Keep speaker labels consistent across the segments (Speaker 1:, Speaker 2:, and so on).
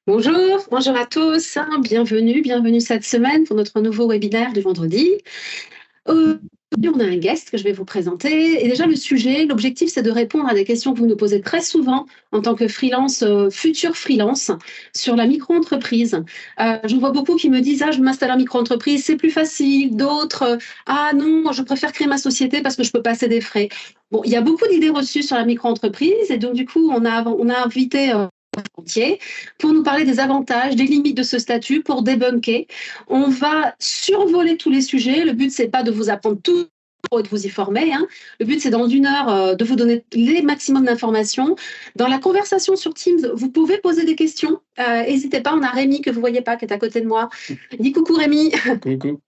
Speaker 1: Bonjour à tous, hein, bienvenue cette semaine pour notre nouveau webinaire du vendredi. Aujourd'hui, on a un guest que je vais vous présenter. Et déjà, l'objectif, c'est de répondre à des questions que vous nous posez très souvent en tant que freelance, futur freelance, sur la micro-entreprise. J'en vois beaucoup qui me disent: ah, je m'installe en micro-entreprise, c'est plus facile. D'autres, ah non, moi, je préfère créer ma société parce que je peux passer des frais. Bon, il y a beaucoup d'idées reçues sur la micro-entreprise et donc, du coup, on a invité entier pour nous parler des avantages, des limites de ce statut, pour débunker. On va survoler tous les sujets. Le but, c'est pas de vous apprendre tout et de vous y former, hein. Le but, c'est dans une heure de vous donner les maximums d'informations. Dans la conversation sur Teams, vous pouvez poser des questions. N'hésitez pas, on a Rémi que vous voyez pas, qui est à côté de moi. Dis coucou Rémi,
Speaker 2: Coucou.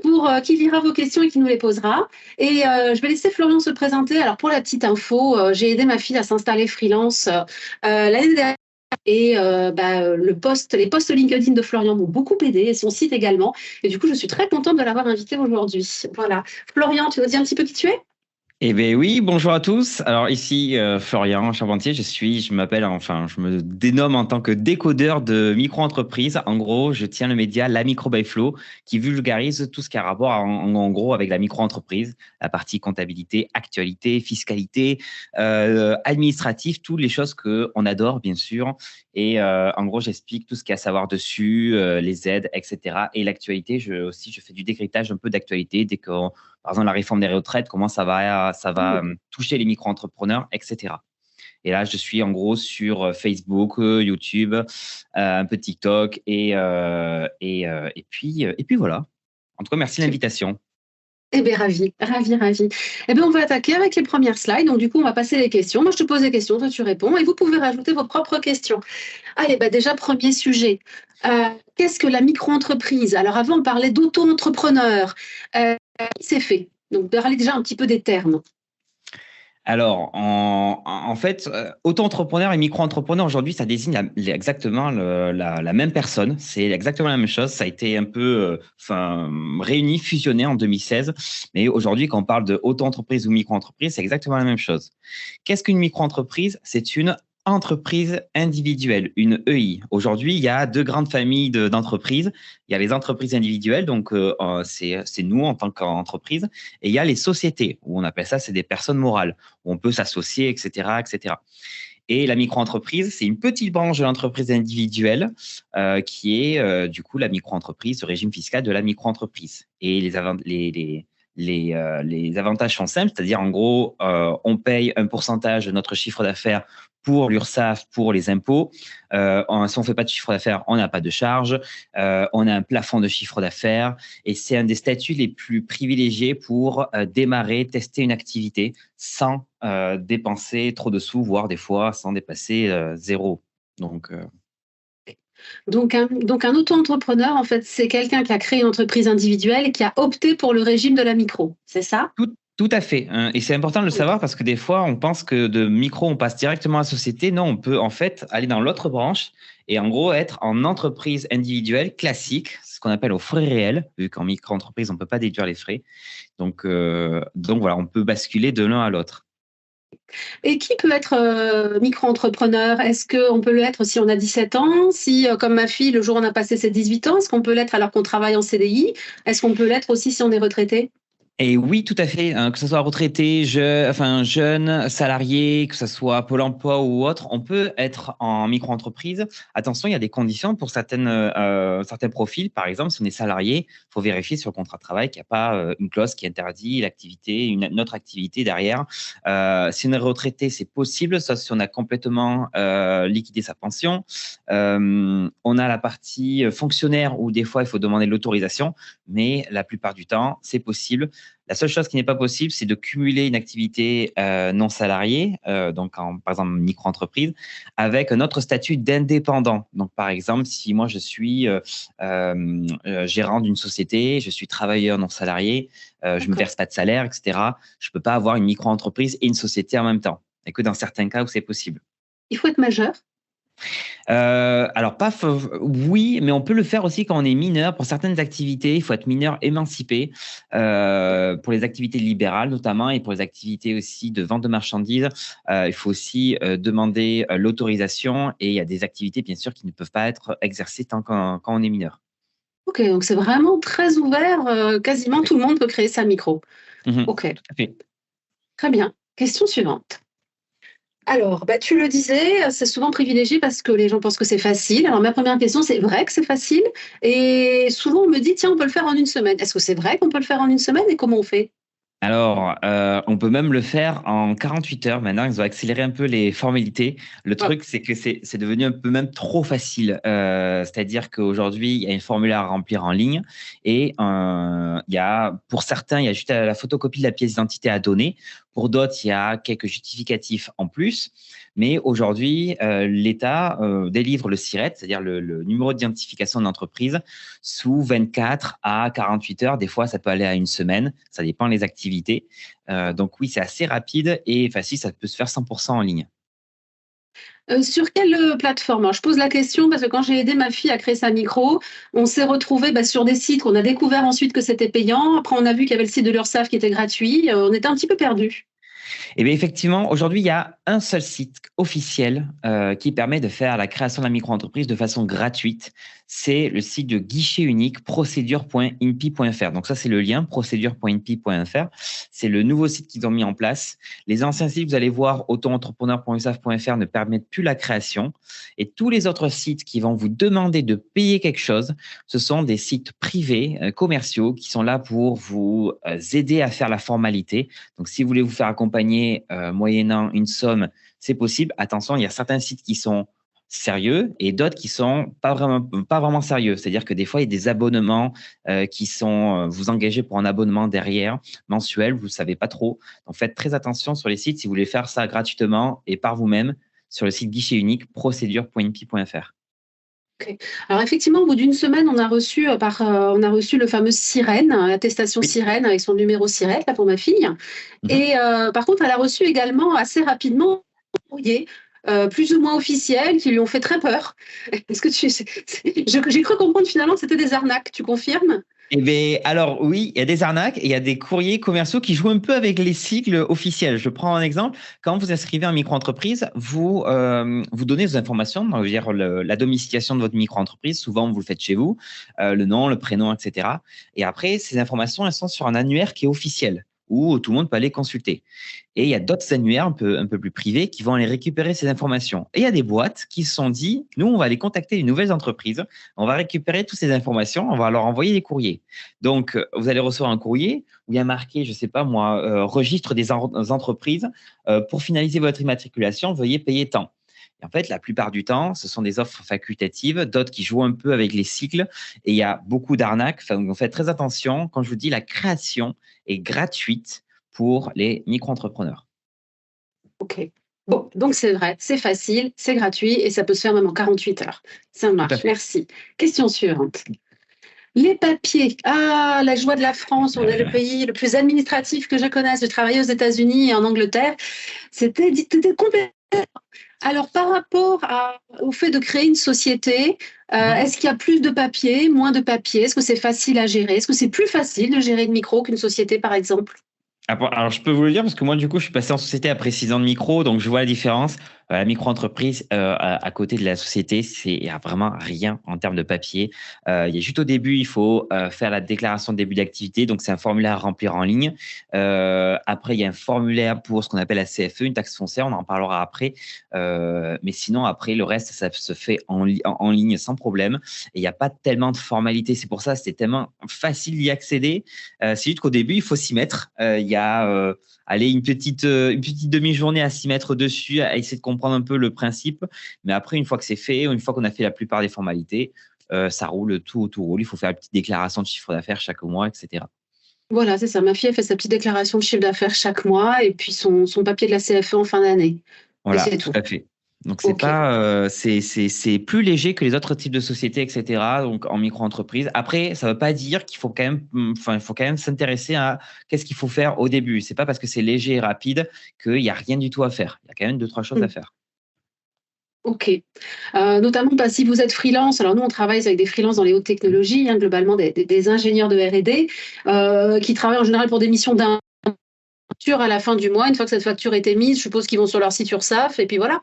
Speaker 1: pour qui lira vos questions et qui nous les posera. Et je vais laisser Florian se présenter. Alors pour la petite info, j'ai aidé ma fille à s'installer freelance l'année dernière. Et les posts LinkedIn de Florian m'ont beaucoup aidé, et son site également. Et du coup, je suis très contente de l'avoir invité aujourd'hui. Voilà. Florian, tu nous dis un petit peu qui tu es?
Speaker 2: Eh bien oui, bonjour à tous. Alors ici Florian Charpentier, je me dénomme en tant que décodeur de micro-entreprise. En gros, je tiens le média La Micro by Flow qui vulgarise tout ce qui a rapport en gros avec la micro-entreprise, la partie comptabilité, actualité, fiscalité, administratif, toutes les choses que on adore bien sûr. Et en gros, j'explique tout ce qu'il y a à savoir dessus, les aides, etc. Et l'actualité, je fais du décryptage un peu d'actualité dès qu'on par exemple, la réforme des retraites, comment ça va toucher les micro-entrepreneurs, etc. Et là, je suis en gros sur Facebook, YouTube, un peu TikTok et puis voilà. En tout cas, merci de l'invitation.
Speaker 1: Eh bien, ravi. Eh bien, on va attaquer avec les premières slides. Donc, du coup, on va passer les questions. Moi, je te pose des questions, toi, tu réponds. Et vous pouvez rajouter vos propres questions. Allez, bah déjà, premier sujet. Qu'est-ce que la micro-entreprise? Alors, avant, on parlait d'auto-entrepreneur. Qui s'est fait? Donc, parler déjà un petit peu des termes.
Speaker 2: Alors, en fait, auto-entrepreneur et micro-entrepreneur, aujourd'hui, ça désigne exactement la même personne. C'est exactement la même chose. Ça a été un peu réuni, fusionné en 2016. Mais aujourd'hui, quand on parle de auto-entreprise ou micro-entreprise, c'est exactement la même chose. Qu'est-ce qu'une micro-entreprise? C'est une entreprise individuelle, une EI. Aujourd'hui, il y a deux grandes familles d'entreprises. Il y a les entreprises individuelles, donc c'est nous en tant qu'entreprise, et il y a les sociétés, où on appelle ça, c'est des personnes morales, où on peut s'associer, etc., etc. Et la micro-entreprise, c'est une petite branche de l'entreprise individuelle qui est du coup la micro-entreprise, le régime fiscal de la micro-entreprise. Et les avantages sont simples, c'est-à-dire en gros, on paye un pourcentage de notre chiffre d'affaires pour l'URSSAF, pour les impôts. Si on ne fait pas de chiffre d'affaires, on n'a pas de charge. On a un plafond de chiffre d'affaires et c'est un des statuts les plus privilégiés pour démarrer, tester une activité sans dépenser trop de sous, voire des fois sans dépasser zéro. Donc,
Speaker 1: Donc un auto-entrepreneur, en fait, c'est quelqu'un qui a créé une entreprise individuelle et qui a opté pour le régime de la micro. C'est ça?
Speaker 2: tout à fait, hein. Et c'est important de le
Speaker 1: Ok.
Speaker 2: savoir parce que des fois, on pense que de micro, on passe directement à société. Non, on peut en fait aller dans l'autre branche et en gros être en entreprise individuelle classique, ce qu'on appelle aux frais réels, vu qu'en micro-entreprise, on ne peut pas déduire les frais. Donc voilà, on peut basculer de l'un à l'autre.
Speaker 1: Et qui peut être micro-entrepreneur? Est-ce qu'on peut l'être si on a 17 ans? Si, comme ma fille, le jour où on a passé ses 18 ans, est-ce qu'on peut l'être alors qu'on travaille en CDI? Est-ce qu'on peut l'être aussi si on est retraité?
Speaker 2: Et oui, tout à fait, hein, que ce soit retraité, jeune, salarié, que ce soit Pôle emploi ou autre, on peut être en micro-entreprise. Attention, il y a des conditions pour certains profils. Par exemple, si on est salarié, il faut vérifier sur le contrat de travail qu'il n'y a pas une clause qui interdit l'activité, une autre activité derrière. Si on est retraité, c'est possible, sauf si on a complètement liquidé sa pension. On a la partie fonctionnaire où des fois, il faut demander l'autorisation, mais la plupart du temps, c'est possible. La seule chose qui n'est pas possible, c'est de cumuler une activité non salariée, par exemple micro-entreprise, avec un autre statut d'indépendant. Donc, par exemple, si moi je suis gérant d'une société, je suis travailleur non salarié, je me
Speaker 1: D'accord.
Speaker 2: verse pas de salaire, etc., je peux pas avoir une micro-entreprise et une société en même temps. Et que dans certains cas où c'est possible.
Speaker 1: Il faut être majeur.
Speaker 2: Alors, oui, mais on peut le faire aussi quand on est mineur. Pour certaines activités, il faut être mineur émancipé. Pour les activités libérales notamment et pour les activités aussi de vente de marchandises, il faut aussi demander l'autorisation et il y a des activités, bien sûr, qui ne peuvent pas être exercées tant quand on est mineur.
Speaker 1: Ok, donc c'est vraiment très ouvert, quasiment tout le monde peut créer sa micro.
Speaker 2: Mhm,
Speaker 1: Ok,
Speaker 2: tout à fait.
Speaker 1: très bien. Question suivante. Alors, bah, tu le disais, c'est souvent privilégié parce que les gens pensent que c'est facile. Alors, ma première question, c'est vrai que c'est facile? Et souvent, on me dit, tiens, on peut le faire en une semaine. Est-ce que c'est vrai qu'on peut le faire en une semaine et comment on fait?
Speaker 2: Alors, on peut même le faire en 48 heures. Maintenant, ils ont accéléré un peu les formalités. Le
Speaker 1: Ouais.
Speaker 2: truc, c'est que c'est devenu un peu même trop facile. C'est-à-dire qu'aujourd'hui, il y a un formulaire à remplir en ligne et pour certains, il y a juste la photocopie de la pièce d'identité à donner. Pour d'autres, il y a quelques justificatifs en plus. Mais aujourd'hui, l'État délivre le SIRET, c'est-à-dire le numéro d'identification de l'entreprise, sous 24 à 48 heures. Des fois, ça peut aller à une semaine. Ça dépend des activités. Donc oui, c'est assez rapide et facile. Ça peut se faire 100% en ligne.
Speaker 1: Sur quelle plateforme? Alors, je pose la question parce que quand j'ai aidé ma fille à créer sa micro, on s'est retrouvé sur des sites qu'on a découvert ensuite que c'était payant. Après, on a vu qu'il y avait le site de l'URSSAF qui était gratuit. On était un petit peu perdus.
Speaker 2: Et bien effectivement, aujourd'hui, il y a un seul site officiel qui permet de faire la création de la micro-entreprise de façon gratuite. C'est le site de guichet unique procédure.inpi.fr. Donc ça, c'est le lien procédure.inpi.fr. C'est le nouveau site qu'ils ont mis en place. Les anciens sites, vous allez voir, auto-entrepreneur.usaf.fr ne permettent plus la création. Et tous les autres sites qui vont vous demander de payer quelque chose, ce sont des sites privés, commerciaux, qui sont là pour vous aider à faire la formalité. Donc, si vous voulez vous faire accompagner moyennant une somme, c'est possible. Attention, il y a certains sites qui sont sérieux et d'autres qui sont pas vraiment sérieux. C'est-à-dire que des fois, il y a des abonnements qui sont vous engagez pour un abonnement derrière mensuel, vous ne savez pas trop. Donc, faites très attention sur les sites si vous voulez faire ça gratuitement et par vous-même sur le site guichet unique procédure.inpi.fr.
Speaker 1: Ok. Alors effectivement, au bout d'une semaine, on a reçu le fameux sirène, l'attestation
Speaker 2: Oui.
Speaker 1: sirène avec son numéro sirène là pour ma fille.
Speaker 2: Mhm.
Speaker 1: Et par contre, elle a reçu également assez rapidement un courrier, plus ou moins officiel, qui lui ont fait très peur. Est-ce que j'ai cru comprendre finalement que c'était des arnaques. Tu confirmes?
Speaker 2: Eh bien, alors oui, il y a des arnaques et il y a des courriers commerciaux qui jouent un peu avec les sigles officiels. Je prends un exemple. Quand vous inscrivez en micro-entreprise, vous donnez vos informations, donc, je veux dire la domiciliation de votre micro-entreprise. Souvent, vous le faites chez vous, le nom, le prénom, etc. Et après, ces informations, elles sont sur un annuaire qui est officiel où tout le monde peut aller consulter. Et il y a d'autres annuaires un peu plus privés qui vont aller récupérer ces informations. Et il y a des boîtes qui se sont dit, nous, on va aller contacter une nouvelle entreprise, on va récupérer toutes ces informations, on va leur envoyer des courriers. Donc, vous allez recevoir un courrier où il y a marqué, je ne sais pas moi, registre des entreprises. Pour finaliser votre immatriculation, veuillez payer tant. Et en fait, la plupart du temps, ce sont des offres facultatives, d'autres qui jouent un peu avec les cycles. Et il y a beaucoup d'arnaques. Enfin, donc, faites très attention. Quand je vous dis la création est gratuite pour les micro-entrepreneurs.
Speaker 1: Ok. Bon, donc c'est vrai, c'est facile, c'est gratuit et ça peut se faire même en 48 heures. Ça
Speaker 2: Tout à
Speaker 1: marche,
Speaker 2: fait.
Speaker 1: merci. Question suivante. Les papiers. Ah, la joie de la France, on est le pays le plus administratif que je connaisse. J'ai travaillé aux États-Unis et en Angleterre. C'était complètement. Alors, par rapport au fait de créer une société,
Speaker 2: Mhm.
Speaker 1: est-ce qu'il y a plus de papiers, moins de papiers? Est-ce que c'est facile à gérer? Est-ce que c'est plus facile de gérer une micro qu'une société, par exemple?
Speaker 2: Alors, je peux vous le dire parce que moi, du coup, je suis passé en société après 6 ans de micro, donc je vois la différence. La micro-entreprise, à côté de la société, il n'y a vraiment rien en termes de papier. Il y a juste au début, il faut faire la déclaration de début d'activité, donc c'est un formulaire à remplir en ligne. Après, il y a un formulaire pour ce qu'on appelle la CFE, une taxe foncière, on en parlera après. Mais sinon, après, le reste, ça se fait en ligne sans problème. Et il n'y a pas tellement de formalités. C'est pour ça, c'est tellement facile d'y accéder. C'est juste qu'au début, il faut s'y mettre. Il y a aller une petite demi-journée à s'y mettre dessus, à essayer de comprendre un peu le principe. Mais après, une fois que c'est fait, une fois qu'on a fait la plupart des formalités, ça roule, tout roule. Il faut faire une petite déclaration de chiffre d'affaires chaque mois, etc.
Speaker 1: Voilà, c'est ça. Ma fille, elle fait sa petite déclaration de chiffre d'affaires chaque mois et puis son papier de la CFE en fin d'année. Et
Speaker 2: Voilà,
Speaker 1: c'est
Speaker 2: tout
Speaker 1: tout.
Speaker 2: à fait. Donc, c'est
Speaker 1: OK.
Speaker 2: pas, c'est plus léger que les autres types de sociétés, etc. Donc, en micro-entreprise. Après, ça veut pas dire qu'il faut quand même, enfin, il faut quand même s'intéresser à qu'est-ce qu'il faut faire au début. C'est pas parce que c'est léger et rapide qu'il y a rien du tout à faire. Il y a quand même deux, trois choses à
Speaker 1: Mm.
Speaker 2: faire.
Speaker 1: Ok. Notamment si vous êtes freelance, alors nous on travaille avec des freelances dans les hautes technologies, hein, globalement des ingénieurs de R&D qui travaillent en général pour des missions d'un facture à la fin du mois. Une fois que cette facture est émise, je suppose qu'ils vont sur leur site URSSAF et puis voilà.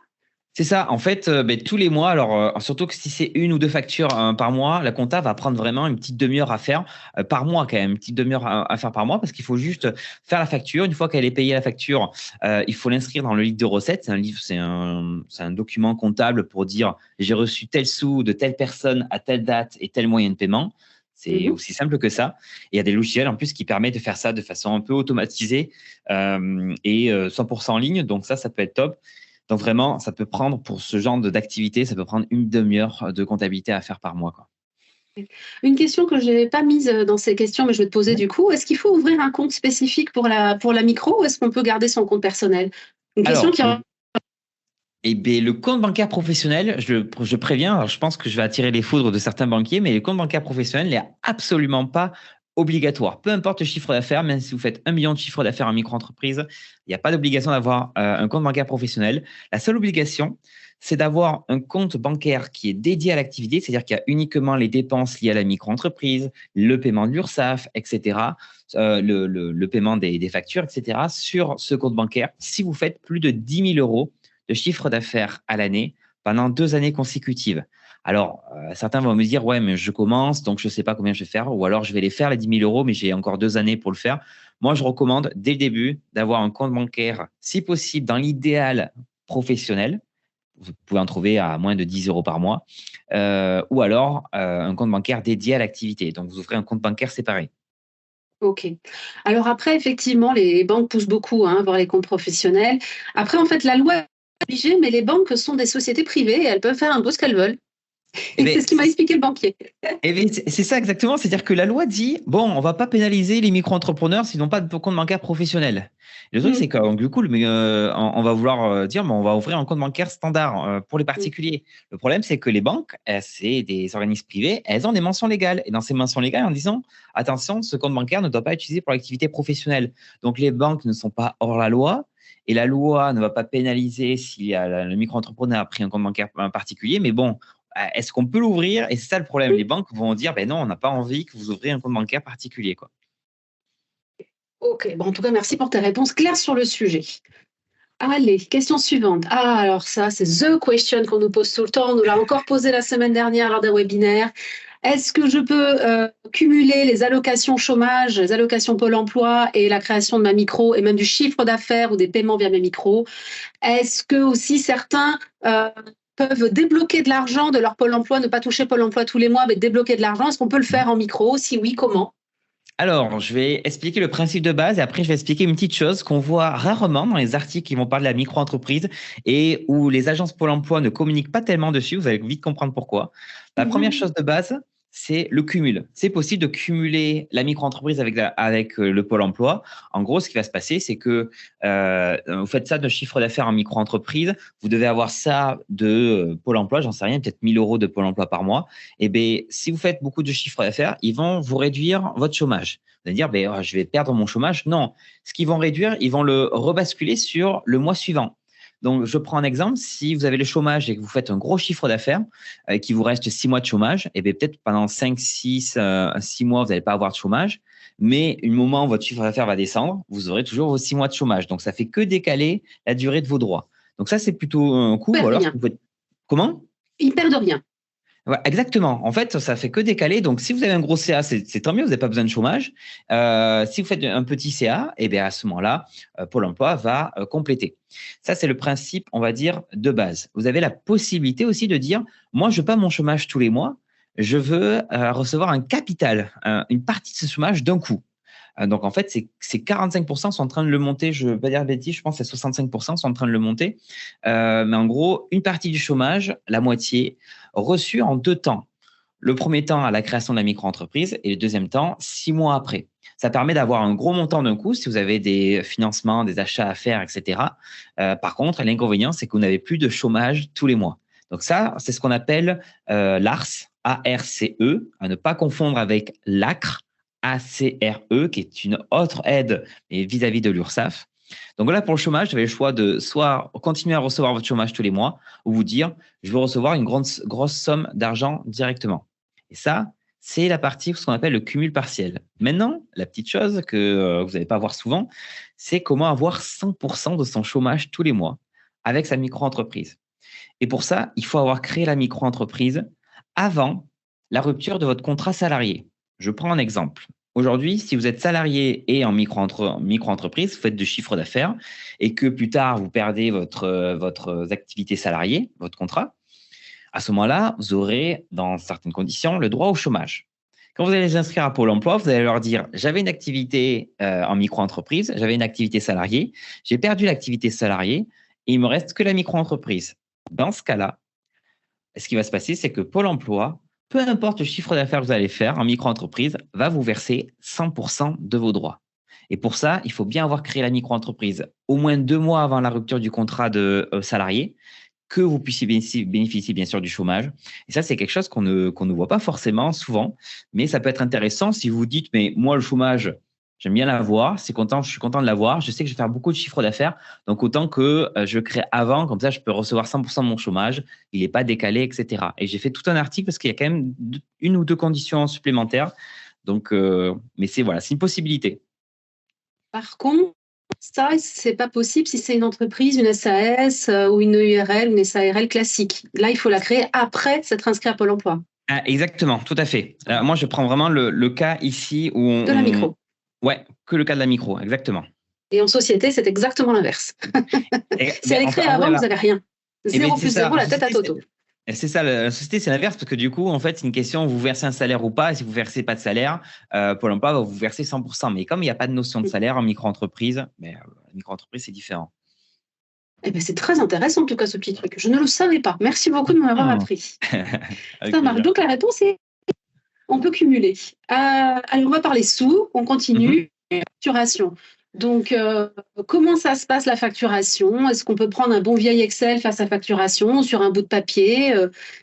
Speaker 2: C'est ça. En fait, tous les mois, alors surtout que si c'est une ou deux factures par mois, la compta va prendre vraiment une petite demi-heure à faire par mois quand même, une petite demi-heure à faire par mois parce qu'il faut juste faire la facture. Une fois qu'elle est payée la facture, il faut l'inscrire dans le livre de recettes. C'est un livre, c'est un document comptable pour dire j'ai reçu tel sou de telle personne à telle date et tel moyen de paiement. C'est
Speaker 1: Mhm.
Speaker 2: aussi simple que ça. Et il y a des logiciels en plus qui permettent de faire ça de façon un peu automatisée et 100% en ligne. Donc ça peut être top. Donc vraiment, ça peut prendre pour ce genre d'activité, ça peut prendre une demi-heure de comptabilité à faire par mois, quoi.
Speaker 1: Une question que je n'ai pas mise dans ces questions, mais je vais te poser
Speaker 2: Ouais.
Speaker 1: du coup, est-ce qu'il faut ouvrir un compte spécifique pour la micro ou est-ce qu'on peut garder son compte personnel? Une question
Speaker 2: Alors,
Speaker 1: qui...
Speaker 2: le compte bancaire professionnel, je préviens, alors je pense que je vais attirer les foudres de certains banquiers, mais le compte bancaire professionnel n'est absolument pas obligatoire. Peu importe le chiffre d'affaires, même si vous faites 1 million de chiffre d'affaires en micro-entreprise, il n'y a pas d'obligation d'avoir un compte bancaire professionnel. La seule obligation, c'est d'avoir un compte bancaire qui est dédié à l'activité, c'est-à-dire qu'il y a uniquement les dépenses liées à la micro-entreprise, le paiement de l'URSSAF, etc., le paiement des factures, etc., sur ce compte bancaire, si vous faites plus de 10 000 euros de chiffre d'affaires à l'année pendant 2 années consécutives. Alors, certains vont me dire, ouais, mais je commence, donc je ne sais pas combien je vais faire, ou alors je vais les faire, les 10 000 euros, mais j'ai encore 2 années pour le faire. Moi, je recommande dès le début d'avoir un compte bancaire, si possible, dans l'idéal professionnel. Vous pouvez en trouver à moins de 10 euros par mois, ou alors un compte bancaire dédié à l'activité. Donc, vous ouvrez un compte bancaire séparé.
Speaker 1: Ok. Alors après, effectivement, les banques poussent beaucoup hein, vers les comptes professionnels. Après, en fait, la loi est obligée, mais les banques sont des sociétés privées et elles peuvent faire un peu ce qu'elles veulent.
Speaker 2: Eh bien,
Speaker 1: C'est ce qui m'a expliqué le banquier.
Speaker 2: c'est ça exactement, c'est-à-dire que la loi dit, bon, on va pas pénaliser les micro-entrepreneurs s'ils n'ont pas de compte bancaire professionnel. Le truc, c'est
Speaker 1: Mm,
Speaker 2: que du coup, on va vouloir dire, bon, on va ouvrir un compte bancaire standard pour les
Speaker 1: mm.
Speaker 2: particuliers. Le problème, c'est que les banques, c'est des organismes privés, elles ont des mentions légales. Et dans ces mentions légales, en disant, attention, ce compte bancaire ne doit pas être utilisé pour l'activité professionnelle. Donc, les banques ne sont pas hors la loi. Et la loi ne va pas pénaliser si le micro-entrepreneur a pris un compte bancaire particulier. Mais bon, est-ce qu'on peut l'ouvrir? Et c'est ça le problème. Les banques vont dire, ben non, on n'a pas envie que vous ouvriez un compte bancaire particulier, quoi.
Speaker 1: Ok. Bon, en tout cas, merci pour tes réponses claires sur le sujet. Allez, question suivante. Ah, alors ça, c'est the question qu'on nous pose tout le temps. On nous l'a encore posé la semaine dernière lors d'un webinaire. Est-ce que je peux cumuler les allocations chômage, les allocations Pôle emploi et la création de ma micro et même du chiffre d'affaires ou des paiements via mes micros? Est-ce que aussi certains peuvent débloquer de l'argent de leur Pôle emploi, ne pas toucher Pôle emploi tous les mois, mais débloquer de l'argent? Est-ce qu'on peut le faire en micro? Si oui, comment?
Speaker 2: Alors, je vais expliquer le principe de base et après, je vais expliquer une petite chose qu'on voit rarement dans les articles qui vont parler de la micro-entreprise et où les agences Pôle emploi ne communiquent pas tellement dessus. Vous allez vite comprendre pourquoi. La première
Speaker 1: Mhm.
Speaker 2: chose de base, c'est le cumul. C'est possible de cumuler la micro-entreprise avec le Pôle emploi. En gros, ce qui va se passer, c'est que vous faites ça de chiffre d'affaires en micro-entreprise. Vous devez avoir ça de Pôle emploi, j'en sais rien, peut-être 1 000 euros de Pôle emploi par mois. Et bien, si vous faites beaucoup de chiffre d'affaires, ils vont vous réduire votre chômage. Vous allez dire, ben, oh, je vais perdre mon chômage. Non, ce qu'ils vont réduire, ils vont le rebasculer sur le mois suivant. Donc, je prends un exemple. Si vous avez le chômage et que vous faites un gros chiffre d'affaires, qu'il vous reste 6 mois de chômage, et bien peut-être pendant 5, 6, 6 mois, vous n'allez pas avoir de chômage. Mais au moment où votre chiffre d'affaires va descendre, vous aurez toujours vos 6 mois de chômage. Donc, ça fait que décaler la durée de vos droits. Donc, ça, c'est plutôt un coup.
Speaker 1: Ils
Speaker 2: Ou
Speaker 1: perdent
Speaker 2: alors,
Speaker 1: rien.
Speaker 2: vous faites... Comment?
Speaker 1: Ils perdent rien.
Speaker 2: Ouais, exactement. En fait, ça fait que décaler. Donc, si vous avez un gros CA, c'est tant mieux, vous n'avez pas besoin de chômage. Si vous faites un petit CA, et bien à ce moment-là, Pôle emploi va compléter. Ça, c'est le principe, on va dire, de base. Vous avez la possibilité aussi de dire, moi, je veux pas mon chômage tous les mois, je veux recevoir un capital, une partie de ce chômage d'un coup. Donc, en fait, c'est 45% sont en train de le monter. Je ne veux pas dire bêtise, je pense que c'est 65% sont en train de le monter. Mais en gros, une partie du chômage, la moitié, reçue en 2 temps. Le premier temps à la création de la micro-entreprise et le deuxième temps, 6 mois après. Ça permet d'avoir un gros montant d'un coup si vous avez des financements, des achats à faire, etc. Par contre, l'inconvénient, c'est que vous n'avez plus de chômage tous les mois. Donc ça, c'est ce qu'on appelle l'ARCE, A-R-C-E, à ne pas confondre avec l'ACRE, ACRE, qui est une autre aide vis-à-vis de l'URSSAF. Donc là, pour le chômage, vous avez le choix de soit continuer à recevoir votre chômage tous les mois ou vous dire, je veux recevoir une grosse somme d'argent directement. Et ça, c'est la partie, ce qu'on appelle le cumul partiel. Maintenant, la petite chose que vous n'allez pas voir souvent, c'est comment avoir 100% de son chômage tous les mois avec sa micro-entreprise. Et pour ça, il faut avoir créé la micro-entreprise avant la rupture de votre contrat salarié. Je prends un exemple. Aujourd'hui, si vous êtes salarié et en micro-entreprise, vous faites du chiffre d'affaires et que plus tard, vous perdez votre activité salariée, votre contrat, à ce moment-là, vous aurez, dans certaines conditions, le droit au chômage. Quand vous allez les inscrire à Pôle emploi, vous allez leur dire, j'avais une activité en micro-entreprise, j'avais une activité salariée, j'ai perdu l'activité salariée et il me reste que la micro-entreprise. Dans ce cas-là, ce qui va se passer, c'est que Pôle emploi, peu importe le chiffre d'affaires que vous allez faire en micro-entreprise, va vous verser 100% de vos droits. Et pour ça, il faut bien avoir créé la micro-entreprise au moins 2 mois avant la rupture du contrat de salarié, que vous puissiez bénéficier bien sûr du chômage. Et ça, c'est quelque chose qu'on ne voit pas forcément souvent, mais ça peut être intéressant si vous vous dites, mais moi, le chômage, j'aime bien l'avoir, je suis content de l'avoir, je sais que je vais faire beaucoup de chiffre d'affaires, donc autant que je crée avant, comme ça, je peux recevoir 100% de mon chômage, il n'est pas décalé, etc. Et j'ai fait tout un article parce qu'il y a quand même une ou deux conditions supplémentaires. Donc, mais c'est voilà, c'est une possibilité.
Speaker 1: Par contre, ça, c'est pas possible si c'est une entreprise, une SAS ou une URL, une SARL classique. Là, il faut la créer après s'être inscrit à Pôle emploi.
Speaker 2: Ah, exactement, tout à fait. Moi, je prends vraiment le cas ici où
Speaker 1: De la micro.
Speaker 2: Ouais, que le cas de la micro, exactement.
Speaker 1: Et en société, c'est exactement l'inverse. Si elle est créée avant, vous n'avez rien. 0 plus 0, la tête à Toto.
Speaker 2: C'est ça, la société, c'est l'inverse, parce que du coup, en fait, c'est une question, vous versez un salaire ou pas, et si vous ne versez pas de salaire, Pôle emploi va vous verser 100%. Mais comme il n'y a pas de notion de salaire en micro-entreprise, la micro-entreprise, c'est différent.
Speaker 1: Eh ben, c'est très intéressant, en tout cas, ce petit truc. Je ne le savais pas. Merci beaucoup de m'avoir appris. Ça marche. Donc, la réponse est on peut cumuler. Alors, on va parler sous, on continue. Facturation. Donc, comment ça se passe la facturation? Est-ce qu'on peut prendre un bon vieil Excel face à facturation sur un bout de papier?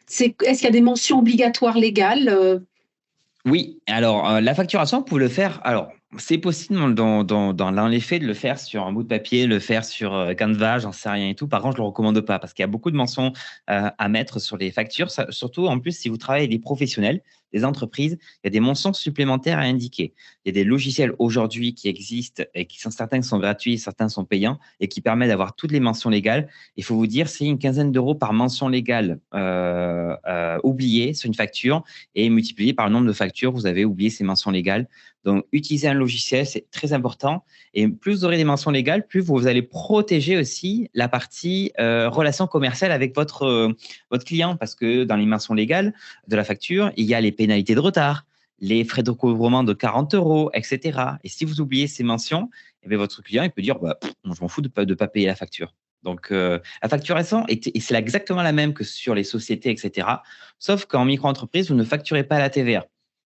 Speaker 1: Est-ce qu'il y a des mentions obligatoires légales?
Speaker 2: Oui, alors la facturation, vous pouvez le faire. Alors, c'est possible dans l'effet de le faire sur un bout de papier, le faire sur Canva, j'en sais rien et tout. Par contre, je ne le recommande pas parce qu'il y a beaucoup de mentions à mettre sur les factures. Surtout, en plus, si vous travaillez avec des professionnels, des entreprises, il y a des mentions supplémentaires à indiquer. Il y a des logiciels aujourd'hui qui existent et certains qui sont gratuits, certains sont payants et qui permettent d'avoir toutes les mentions légales. Il faut vous dire, c'est une quinzaine d'euros par mention légale oubliée sur une facture et multiplié par le nombre de factures, vous avez oublié ces mentions légales. Donc, utiliser un logiciel, c'est très important. Et plus vous aurez des mentions légales, plus vous allez protéger aussi la partie relation commerciale avec votre client. Parce que dans les mentions légales de la facture, il y a les pénalités de retard, les frais de recouvrement de 40 euros, etc. Et si vous oubliez ces mentions, eh bien, votre client il peut dire je m'en fous de pas payer la facture. Donc, la facturation, c'est exactement la même que sur les sociétés, etc. Sauf qu'en micro-entreprise, vous ne facturez pas la TVA.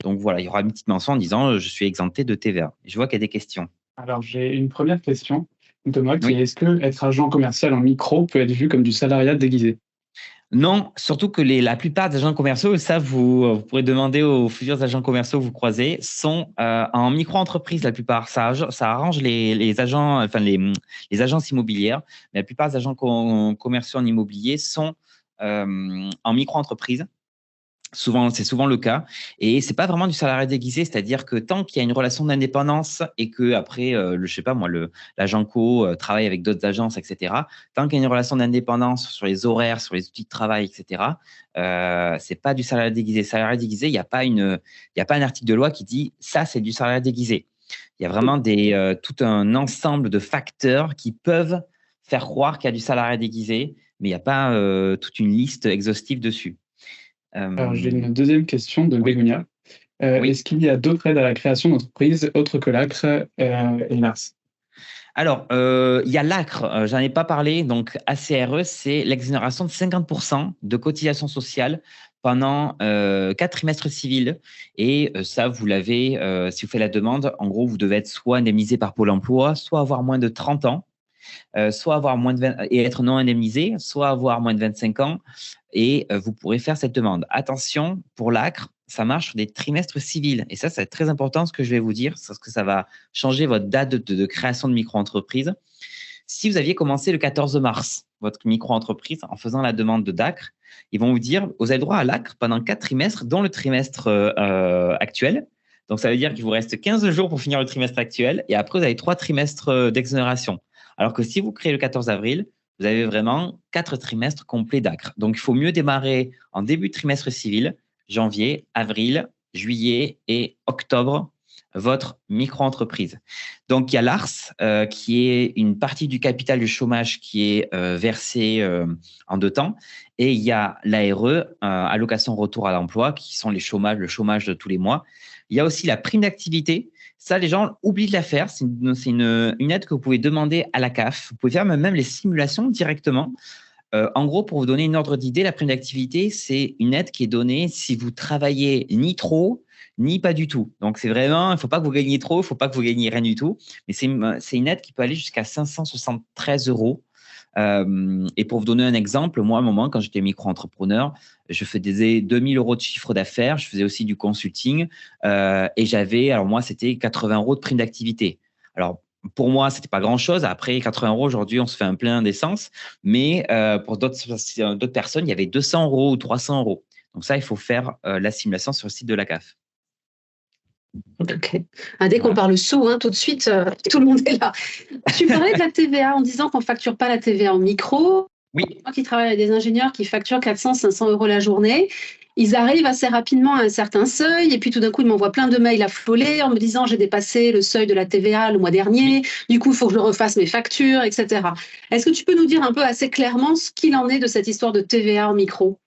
Speaker 2: Donc, voilà, il y aura une petite mention en disant je suis exempté de TVA. Je vois qu'il y a des questions.
Speaker 3: Alors, j'ai une première question de moi qui est est-ce que être agent commercial en micro peut être vu comme du salariat déguisé?
Speaker 2: Non, surtout que la plupart des agents commerciaux, ça vous pourrez demander aux futurs agents commerciaux que vous croisez, sont en micro-entreprise la plupart. Ça arrange les agents, enfin les agences immobilières, mais la plupart des agents commerciaux en immobilier sont en micro-entreprise. C'est souvent le cas. Et c'est pas vraiment du salariat déguisé, c'est-à-dire que tant qu'il y a une relation d'indépendance et que après, je sais pas moi, l'agent co travaille avec d'autres agences, etc. Tant qu'il y a une relation d'indépendance sur les horaires, sur les outils de travail, etc. C'est pas du salariat déguisé. Salariat déguisé, il n'y a pas un article de loi qui dit ça, c'est du salariat déguisé. Il y a vraiment tout un ensemble de facteurs qui peuvent faire croire qu'il y a du salariat déguisé, mais il n'y a pas toute une liste exhaustive dessus.
Speaker 3: Alors, j'ai une deuxième question de Bégonia.
Speaker 2: Oui.
Speaker 3: Est-ce qu'il y a d'autres aides à la création d'entreprise autres que l'ACRE et l'ARS?
Speaker 2: Alors, il y a l'ACRE, j'en ai pas parlé. Donc, ACRE, c'est l'exonération de 50% de cotisation sociale pendant 4 trimestres civils. Et ça, vous l'avez, si vous faites la demande, en gros, vous devez être soit indemnisé par Pôle emploi, soit avoir moins de 30 ans. Soit avoir moins de 20 et être non indemnisé, soit avoir moins de 25 ans et vous pourrez faire cette demande. Attention, pour l'ACRE, ça marche sur des trimestres civils et ça, c'est très important ce que je vais vous dire parce que ça va changer votre date de création de micro-entreprise. Si vous aviez commencé le 14 mars, votre micro-entreprise, en faisant la demande de DACRE, ils vont vous dire, vous avez droit à l'ACRE pendant 4 trimestres, dont le trimestre actuel. Donc, ça veut dire qu'il vous reste 15 jours pour finir le trimestre actuel et après, vous avez 3 trimestres d'exonération. Alors que si vous créez le 14 avril, vous avez vraiment 4 trimestres complets d'ACRE. Donc, il faut mieux démarrer en début de trimestre civil, janvier, avril, juillet et octobre, votre micro-entreprise. Donc, il y a l'ARS, qui est une partie du capital du chômage qui est versé en 2 temps. Et il y a l'ARE, allocation retour à l'emploi, qui sont le chômage de tous les mois. Il y a aussi la prime d'activité. Ça, les gens oublient de la faire. C'est une aide que vous pouvez demander à la CAF. Vous pouvez faire même les simulations directement. En gros, pour vous donner une ordre d'idée, la prime d'activité, c'est une aide qui est donnée si vous travaillez ni trop, ni pas du tout. Donc, c'est vraiment, il ne faut pas que vous gagniez trop, il ne faut pas que vous gagniez rien du tout. Mais c'est une aide qui peut aller jusqu'à 573 €. Et pour vous donner un exemple, moi, à un moment, quand j'étais micro-entrepreneur, je faisais 2000 € de chiffre d'affaires, je faisais aussi du consulting et j'avais, alors moi, c'était 80 € de prime d'activité. Alors, pour moi, c'était pas grand-chose. Après, 80 € aujourd'hui, on se fait un plein d'essence. Mais pour d'autres personnes, il y avait 200 € ou 300 €. Donc ça, il faut faire la simulation sur le site de la CAF.
Speaker 1: Ok. Dès qu'on parle sous, tout de suite, tout le monde est là. Tu parlais de la TVA en disant qu'on ne facture pas la TVA en micro.
Speaker 2: Oui.
Speaker 1: Moi qui travaille avec des ingénieurs qui facturent 400-500 € la journée, ils arrivent assez rapidement à un certain seuil et puis tout d'un coup, ils m'envoient plein de mails affolés en me disant j'ai dépassé le seuil de la TVA le mois dernier, du coup, il faut que je refasse mes factures, etc. Est-ce que tu peux nous dire un peu assez clairement ce qu'il en est de cette histoire de TVA en micro ?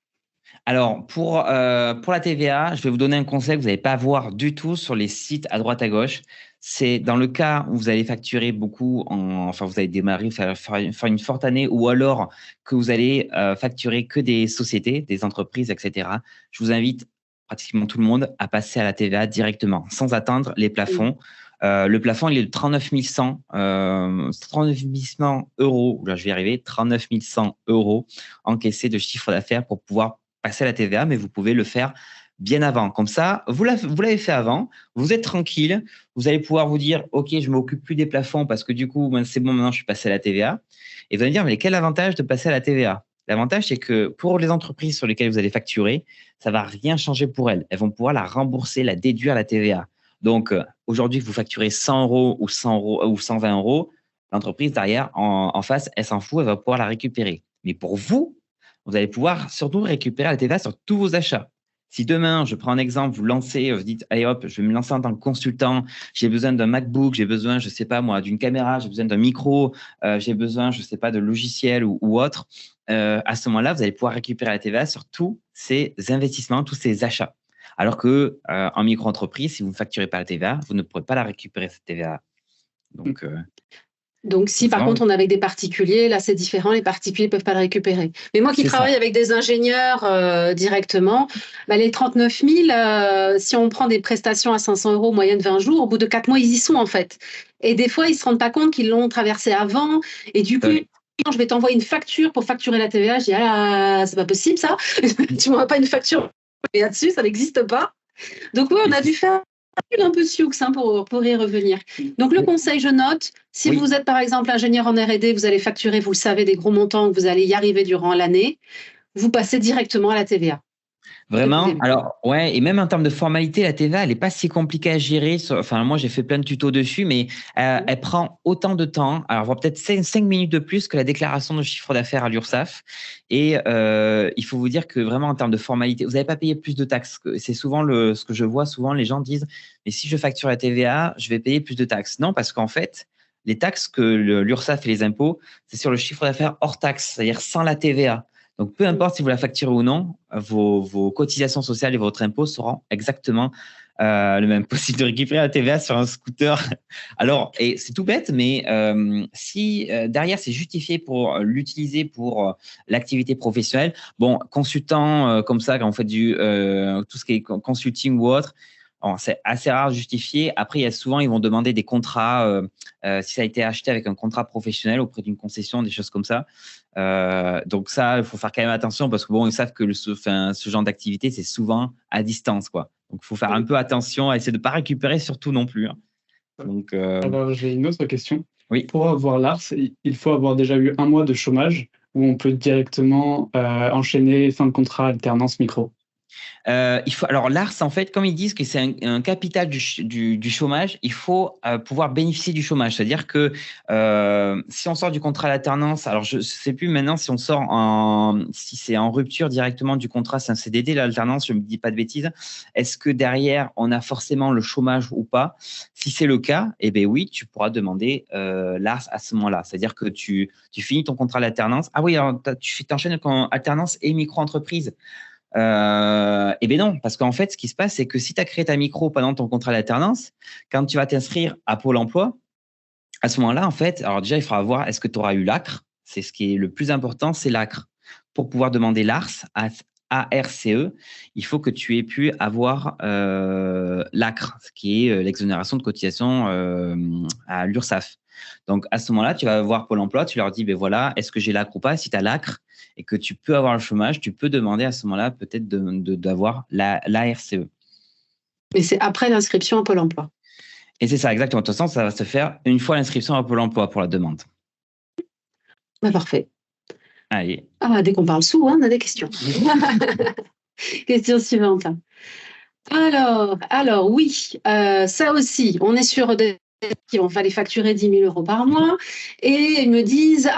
Speaker 2: Alors, pour la TVA, je vais vous donner un conseil que vous n'allez pas voir du tout sur les sites à droite à gauche. C'est dans le cas où vous allez facturer beaucoup, enfin, vous allez démarrer, faire une forte année, ou alors que vous allez facturer que des sociétés, des entreprises, etc. Je vous invite pratiquement tout le monde à passer à la TVA directement, sans atteindre les plafonds. Le plafond, il est de 39 100 €. Là, je vais y arriver, 39 100 € encaissés de chiffre d'affaires pour pouvoir passer à la TVA, mais vous pouvez le faire bien avant. Comme ça, vous l'avez fait avant, vous êtes tranquille, vous allez pouvoir vous dire, OK, je ne m'occupe plus des plafonds parce que du coup, c'est bon, maintenant, je suis passé à la TVA. Et vous allez me dire, mais quel avantage de passer à la TVA? L'avantage, c'est que pour les entreprises sur lesquelles vous allez facturer, ça ne va rien changer pour elles. Elles vont pouvoir la rembourser, la déduire la TVA. Donc, aujourd'hui, que vous facturez 100 € ou 100 € ou 120 €, l'entreprise derrière, en face, elle s'en fout, elle va pouvoir la récupérer. Mais pour vous, vous allez pouvoir surtout récupérer la TVA sur tous vos achats. Si demain, je prends un exemple, vous lancez, vous dites, allez hop, je vais me lancer en tant que consultant, j'ai besoin d'un MacBook, j'ai besoin, je ne sais pas moi, d'une caméra, j'ai besoin d'un micro, j'ai besoin, je ne sais pas, de logiciels ou autre. À ce moment-là, vous allez pouvoir récupérer la TVA sur tous ces investissements, tous ces achats. Alors que en micro-entreprise, si vous ne facturez pas la TVA, vous ne pourrez pas la récupérer, cette TVA.
Speaker 1: Donc, si par contre on est avec des particuliers, là c'est différent, les particuliers ne peuvent pas le récupérer. Mais moi qui travaille avec des ingénieurs directement, les 39 000, si on prend des prestations à 500 € moyenne 20 jours, au bout de 4 mois, ils y sont en fait. Et des fois, ils ne se rendent pas compte qu'ils l'ont traversé avant. Et du coup, je vais t'envoyer une facture pour facturer la TVA. Je dis, c'est pas possible ça. Tu m'envoies pas une facture là-dessus, ça n'existe pas. Donc oui, on a dû faire un peu sioux pour y revenir. Donc le conseil, je note, si vous êtes par exemple ingénieur en R&D, vous allez facturer, vous le savez, des gros montants, que vous allez y arriver durant l'année, vous passez directement à la TVA.
Speaker 2: Vraiment, alors ouais, et même en termes de formalité, la TVA, elle n'est pas si compliquée à gérer. Enfin, moi, j'ai fait plein de tutos dessus, mais elle prend autant de temps. Alors, peut-être 5 minutes de plus que la déclaration de chiffre d'affaires à l'URSSAF. Et il faut vous dire que vraiment, en termes de formalité, vous n'avez pas payé plus de taxes. C'est souvent ce que je vois. Souvent, les gens disent, mais si je facture la TVA, je vais payer plus de taxes. Non, parce qu'en fait, les taxes que l'URSSAF et les impôts, c'est sur le chiffre d'affaires hors taxe, c'est-à-dire sans la TVA. Donc, peu importe si vous la facturez ou non, vos cotisations sociales et votre impôt seront exactement le même. Possible de récupérer la TVA sur un scooter. Alors, et c'est tout bête, mais si derrière, c'est justifié pour l'utiliser pour l'activité professionnelle, bon, consultant comme ça, quand on fait tout ce qui est consulting ou autre, c'est assez rare de justifier. Après, ils vont demander des contrats, si ça a été acheté avec un contrat professionnel auprès d'une concession, des choses comme ça. Donc ça, il faut faire quand même attention parce que bon, ils savent que ce genre d'activité, c'est souvent à distance, quoi. Donc, il faut faire un peu attention à essayer de ne pas récupérer surtout non plus. Donc,
Speaker 3: alors, j'ai une autre question.
Speaker 2: Oui.
Speaker 3: Pour avoir l'ARS, il faut avoir déjà eu 1 mois de chômage ou on peut directement enchaîner fin de contrat alternance micro.
Speaker 2: Alors, l'ARS, en fait, comme ils disent que c'est un capital du chômage, il faut pouvoir bénéficier du chômage. C'est-à-dire que si on sort du contrat à l'alternance, alors je ne sais plus maintenant si on sort si c'est en rupture directement du contrat, c'est un CDD, l'alternance, je ne me dis pas de bêtises. Est-ce que derrière, on a forcément le chômage ou pas? Si c'est le cas, eh bien oui, tu pourras demander l'ARS à ce moment-là. C'est-à-dire que tu finis ton contrat à l'alternance. Ah oui, alors tu t'enchaînes alternance et micro-entreprise. Eh bien non, parce qu'en fait, ce qui se passe, c'est que si tu as créé ta micro pendant ton contrat d'alternance, quand tu vas t'inscrire à Pôle emploi, à ce moment-là, en fait, alors déjà, il faudra voir est-ce que tu auras eu l'ACRE. C'est ce qui est le plus important, c'est l'ACRE. Pour pouvoir demander l'ARS, ARCE, il faut que tu aies pu avoir l'ACRE, ce qui est l'exonération de cotisation à l'URSSAF. Donc, à ce moment-là, tu vas voir Pôle emploi, tu leur dis, ben voilà, est-ce que j'ai l'ACRE ou pas? Si tu as l'ACRE et que tu peux avoir le chômage, tu peux demander à ce moment-là peut-être d'avoir l'ARCE.
Speaker 1: Mais c'est après l'inscription à Pôle emploi.
Speaker 2: Et c'est ça, exactement. De toute façon, ça va se faire une fois l'inscription à Pôle emploi pour la demande.
Speaker 1: Bah, parfait.
Speaker 2: Allez.
Speaker 1: Ah, dès qu'on parle sous, on a des questions. Question suivante. Alors oui, ça aussi, on est sur des qui vont falloir facturer 10 000 € par mois et ils me disent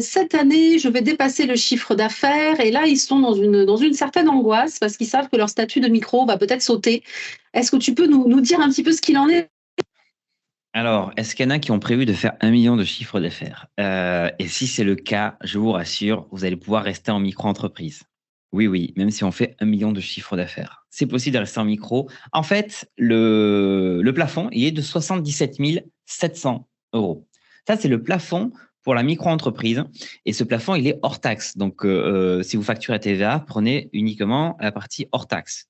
Speaker 1: cette année je vais dépasser le chiffre d'affaires et là ils sont dans une certaine angoisse parce qu'ils savent que leur statut de micro va peut-être sauter. Est-ce que tu peux nous dire un petit peu ce qu'il en est?
Speaker 2: Alors, est-ce qu'il y en a qui ont prévu de faire 1 million de chiffre d'affaires? Et si c'est le cas, je vous rassure, vous allez pouvoir rester en micro-entreprise. Oui, oui, même si on fait 1 million de chiffre d'affaires. C'est possible de rester en micro. En fait, le plafond, il est de 77 700 €. Ça, c'est le plafond pour la micro-entreprise. Et ce plafond, il est hors taxe. Donc, si vous facturez à TVA, prenez uniquement la partie hors taxe.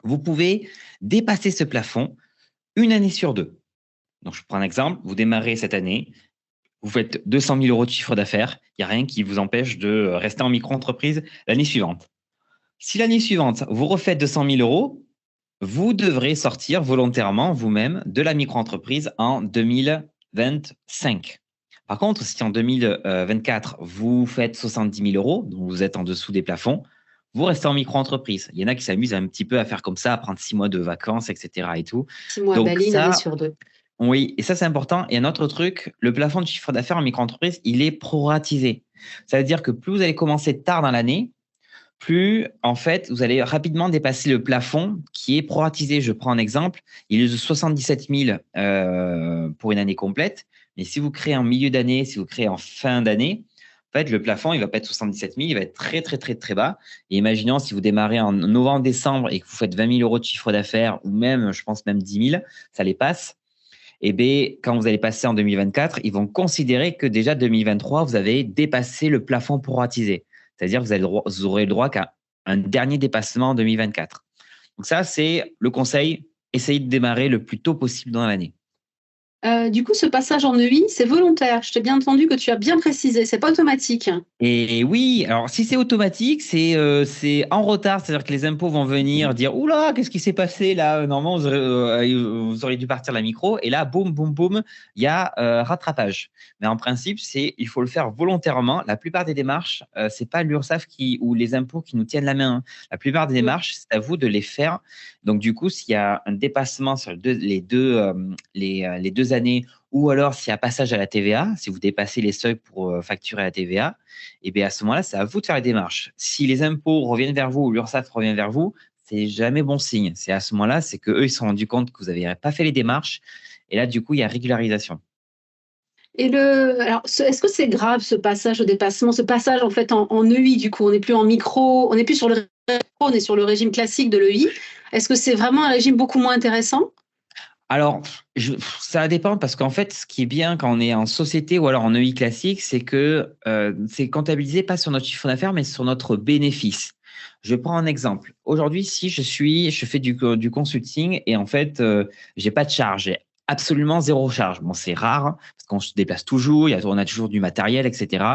Speaker 2: Vous pouvez dépasser ce plafond une année sur deux. Donc, je prends un exemple. Vous démarrez cette année, vous faites 200 000 € de chiffre d'affaires. Il n'y a rien qui vous empêche de rester en micro-entreprise l'année suivante. Si l'année suivante, vous refaites 200 000 €, vous devrez sortir volontairement vous-même de la micro-entreprise en 2025. Par contre, si en 2024, vous faites 70 000 €, donc vous êtes en dessous des plafonds, vous restez en micro-entreprise. Il y en a qui s'amusent un petit peu à faire comme ça, à prendre 6 mois de vacances, etc. et tout.
Speaker 1: 6 mois,
Speaker 2: Donc
Speaker 1: Bali, une année
Speaker 2: ça,
Speaker 1: sur deux.
Speaker 2: oui, et ça, c'est important. Et un autre truc, le plafond de chiffre d'affaires en micro-entreprise, il est proratisé. Ça veut dire que plus vous allez commencer tard dans l'année, plus, en fait, vous allez rapidement dépasser le plafond qui est proratisé. Je prends un exemple. Il est de 77 000 pour une année complète. Mais si vous créez en milieu d'année, si vous créez en fin d'année, en fait, le plafond, il ne va pas être 77 000, il va être très, très, très, très bas. Et imaginons si vous démarrez en novembre, décembre et que vous faites 20 000 € de chiffre d'affaires ou même, je pense, même 10 000, ça les passe. Et bien, quand vous allez passer en 2024, ils vont considérer que déjà 2023, vous avez dépassé le plafond proratisé. C'est-à-dire que vous aurez le droit qu'à un dernier dépassement en 2024. Donc ça, c'est le conseil. Essayez de démarrer le plus tôt possible dans l'année.
Speaker 1: Du coup, ce passage en EI, c'est volontaire. Je t'ai bien entendu que tu as bien précisé, c'est pas automatique.
Speaker 2: Et oui, alors si c'est automatique, c'est en retard, c'est-à-dire que les impôts vont venir dire oula, qu'est-ce qui s'est passé là? Normalement, vous auriez dû partir la micro, et là, boum, boum, boum, il y a rattrapage. Mais en principe, il faut le faire volontairement. La plupart des démarches, c'est pas l'URSSAF ou les impôts qui nous tiennent la main, hein. La plupart des démarches, c'est à vous de les faire. Donc du coup, s'il y a un dépassement sur les deux années, ou alors s'il y a passage à la TVA, si vous dépassez les seuils pour facturer la TVA, et bien à ce moment-là, c'est à vous de faire les démarches. Si les impôts reviennent vers vous ou l'URSSAF revient vers vous, c'est jamais bon signe. C'est à ce moment-là, c'est qu'eux, ils se sont rendus compte que vous n'avez pas fait les démarches. Et là, du coup, il y a régularisation.
Speaker 1: Alors, est-ce que c'est grave ce passage au dépassement, ce passage en fait en EI, du coup, on n'est plus en micro, on n'est plus sur le on est sur le régime classique de l'EI. Est-ce que c'est vraiment un régime beaucoup moins intéressant?
Speaker 2: Alors, ça dépend parce qu'en fait, ce qui est bien quand on est en société ou alors en EI classique, c'est que c'est comptabilisé pas sur notre chiffre d'affaires, mais sur notre bénéfice. Je prends un exemple. Aujourd'hui, si je fais du consulting et en fait, j'ai pas de charge, j'ai absolument zéro charge. Bon, c'est rare hein, parce qu'on se déplace toujours, on a toujours du matériel, etc.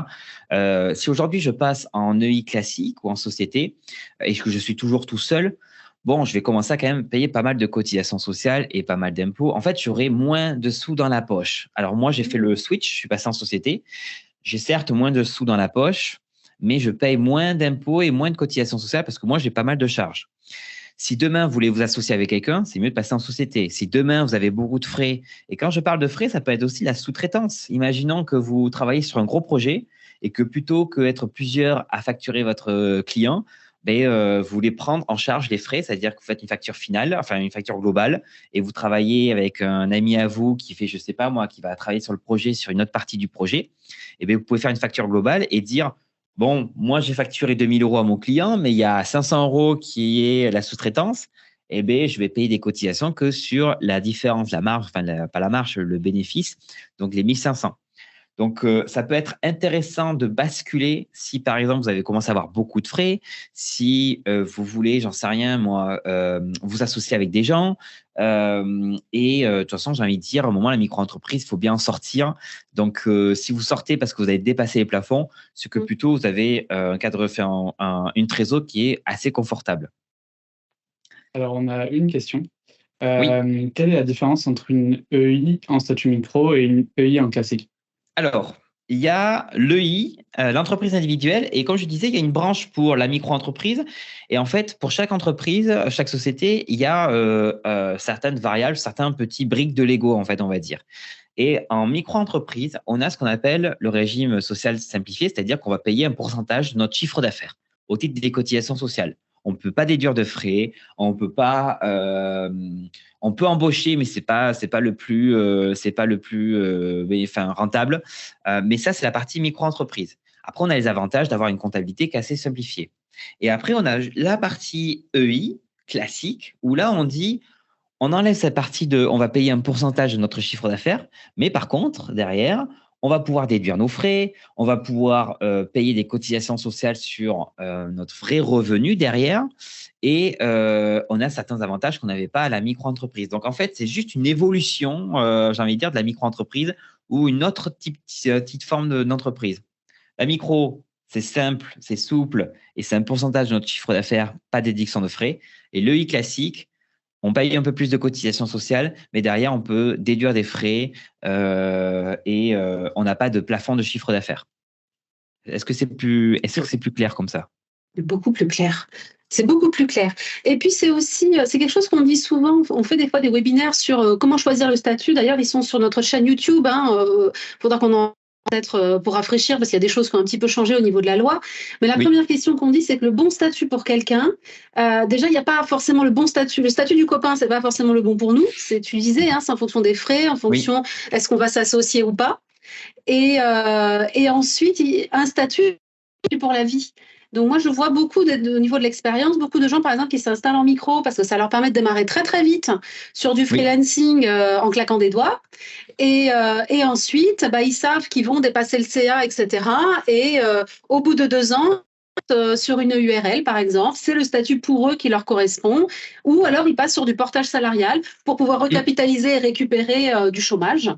Speaker 2: Si aujourd'hui je passe en EI classique ou en société et que je suis toujours tout seul, bon, je vais commencer à quand même payer pas mal de cotisations sociales et pas mal d'impôts. En fait, j'aurai moins de sous dans la poche. Alors moi, j'ai fait le switch, je suis passé en société. J'ai certes moins de sous dans la poche, mais je paye moins d'impôts et moins de cotisations sociales parce que moi, j'ai pas mal de charges. Si demain, vous voulez vous associer avec quelqu'un, c'est mieux de passer en société. Si demain, vous avez beaucoup de frais, et quand je parle de frais, ça peut être aussi la sous-traitance. Imaginons que vous travaillez sur un gros projet et que plutôt qu'être plusieurs à facturer votre client, vous voulez prendre en charge les frais, c'est-à-dire que vous faites une facture finale, enfin une facture globale, et vous travaillez avec un ami à vous qui fait, je sais pas moi, qui va travailler sur le projet, sur une autre partie du projet, et bien vous pouvez faire une facture globale et dire, bon, moi j'ai facturé 2000 euros à mon client, mais il y a 500 euros qui est la sous-traitance, eh bien je vais payer des cotisations que sur la différence, la marge, enfin pas la marge, le bénéfice, donc les 1500. Donc, ça peut être intéressant de basculer si, par exemple, vous avez commencé à avoir beaucoup de frais, si vous voulez, j'en sais rien, moi, vous associer avec des gens. De toute façon, j'ai envie de dire, à un moment, la micro-entreprise, il faut bien en sortir. Donc, si vous sortez parce que vous avez dépassé les plafonds, c'est que plutôt vous avez un cadre, une trésor qui est assez confortable.
Speaker 3: Alors, on a une question.
Speaker 2: Oui.
Speaker 3: Quelle est la différence entre une EI en statut micro et une EI en classique?
Speaker 2: Alors, il y a l'EI, l'entreprise individuelle, et comme je disais, il y a une branche pour la micro-entreprise. Et en fait, pour chaque entreprise, chaque société, il y a certaines variables, certains petits briques de Lego, en fait, on va dire. Et en micro-entreprise, on a ce qu'on appelle le régime social simplifié, c'est-à-dire qu'on va payer un pourcentage de notre chiffre d'affaires au titre des cotisations sociales. On ne peut pas déduire de frais, on peut pas, on peut embaucher, mais c'est pas le plus rentable. Mais ça, c'est la partie micro-entreprise. Après, on a les avantages d'avoir une comptabilité qui est assez simplifiée. Et après, on a la partie EI classique où là, on dit on enlève cette partie de on va payer un pourcentage de notre chiffre d'affaires, mais par contre, derrière, on va pouvoir déduire nos frais, on va pouvoir payer des cotisations sociales sur notre vrai revenu derrière, et on a certains avantages qu'on n'avait pas à la micro-entreprise. Donc, en fait, c'est juste une évolution, j'ai envie de dire, de la micro-entreprise ou une autre petite forme d'entreprise. La micro, c'est simple, c'est souple, et c'est un pourcentage de notre chiffre d'affaires, pas d'édiction de frais. Et l'EI classique, on paye un peu plus de cotisations sociales, mais derrière, on peut déduire des frais et on n'a pas de plafond de chiffre d'affaires. Est-ce que c'est plus clair comme ça?
Speaker 1: C'est beaucoup plus clair. C'est beaucoup plus clair. Et puis, c'est aussi, c'est quelque chose qu'on dit souvent. On fait des fois des webinaires sur comment choisir le statut. D'ailleurs, ils sont sur notre chaîne YouTube. Faudra qu'on en peut-être pour rafraîchir parce qu'il y a des choses qui ont un petit peu changé au niveau de la loi. Mais la première question qu'on dit, c'est que le bon statut pour quelqu'un, déjà, il n'y a pas forcément le bon statut. Le statut du copain, c'est pas forcément le bon pour nous. Tu disais, c'est en fonction des frais, en fonction est-ce qu'on va s'associer ou pas. Et ensuite, un statut pour la vie. Donc moi, je vois beaucoup au niveau de l'expérience, beaucoup de gens, par exemple, qui s'installent en micro parce que ça leur permet de démarrer très, très vite sur du freelancing en claquant des doigts. Et ensuite, ils savent qu'ils vont dépasser le CA, etc. Et au bout de 2 ans, sur une URL, par exemple, c'est le statut pour eux qui leur correspond, ou alors ils passent sur du portage salarial pour pouvoir recapitaliser et récupérer du chômage.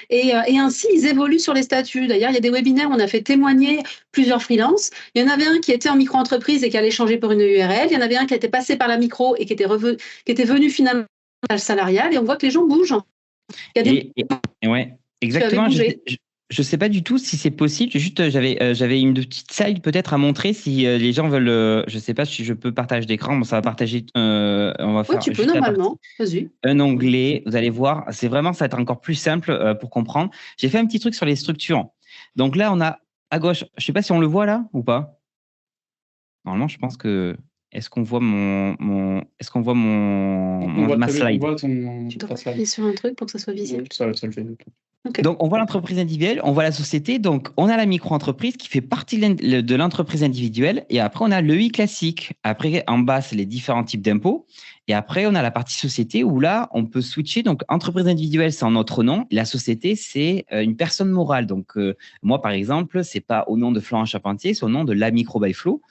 Speaker 1: Et ainsi, ils évoluent sur les statuts. D'ailleurs, il y a des webinaires où on a fait témoigner plusieurs freelances. Il y en avait un qui était en micro-entreprise et qui allait changer pour une URL. Il y en avait un qui était passé par la micro et qui était venu finalement au portage salarial. Et on voit que les gens bougent. Il y a des...
Speaker 2: ouais, exactement. Je ne sais pas du tout si c'est possible. Juste, j'avais une petite slide peut-être à montrer si les gens veulent. Je ne sais pas si je peux partager d'écran. Bon, ça va partager. On va faire.
Speaker 1: Oui, tu peux normalement. Vas-y.
Speaker 2: Un onglet. Vous allez voir. C'est vraiment, ça va être encore plus simple pour comprendre. J'ai fait un petit truc sur les structures. Donc là, on a à gauche. Je ne sais pas si on le voit là ou pas. Normalement, je pense que. Est-ce qu'on voit ma slide?
Speaker 1: Tu dois appuyer sur un truc pour que ça soit visible.
Speaker 3: Ça le fait.
Speaker 2: Okay. Donc, on voit l'entreprise individuelle, on voit la société. Donc, on a la micro-entreprise qui fait partie de l'entreprise individuelle. Et après, on a l'EI classique. Après, en bas, c'est les différents types d'impôts. Et après, on a la partie société où là, on peut switcher. Donc, entreprise individuelle, c'est en notre nom. La société, c'est une personne morale. Donc, moi, par exemple, c'est pas au nom de Florent Charpentier, c'est au nom de la Micro by Flo.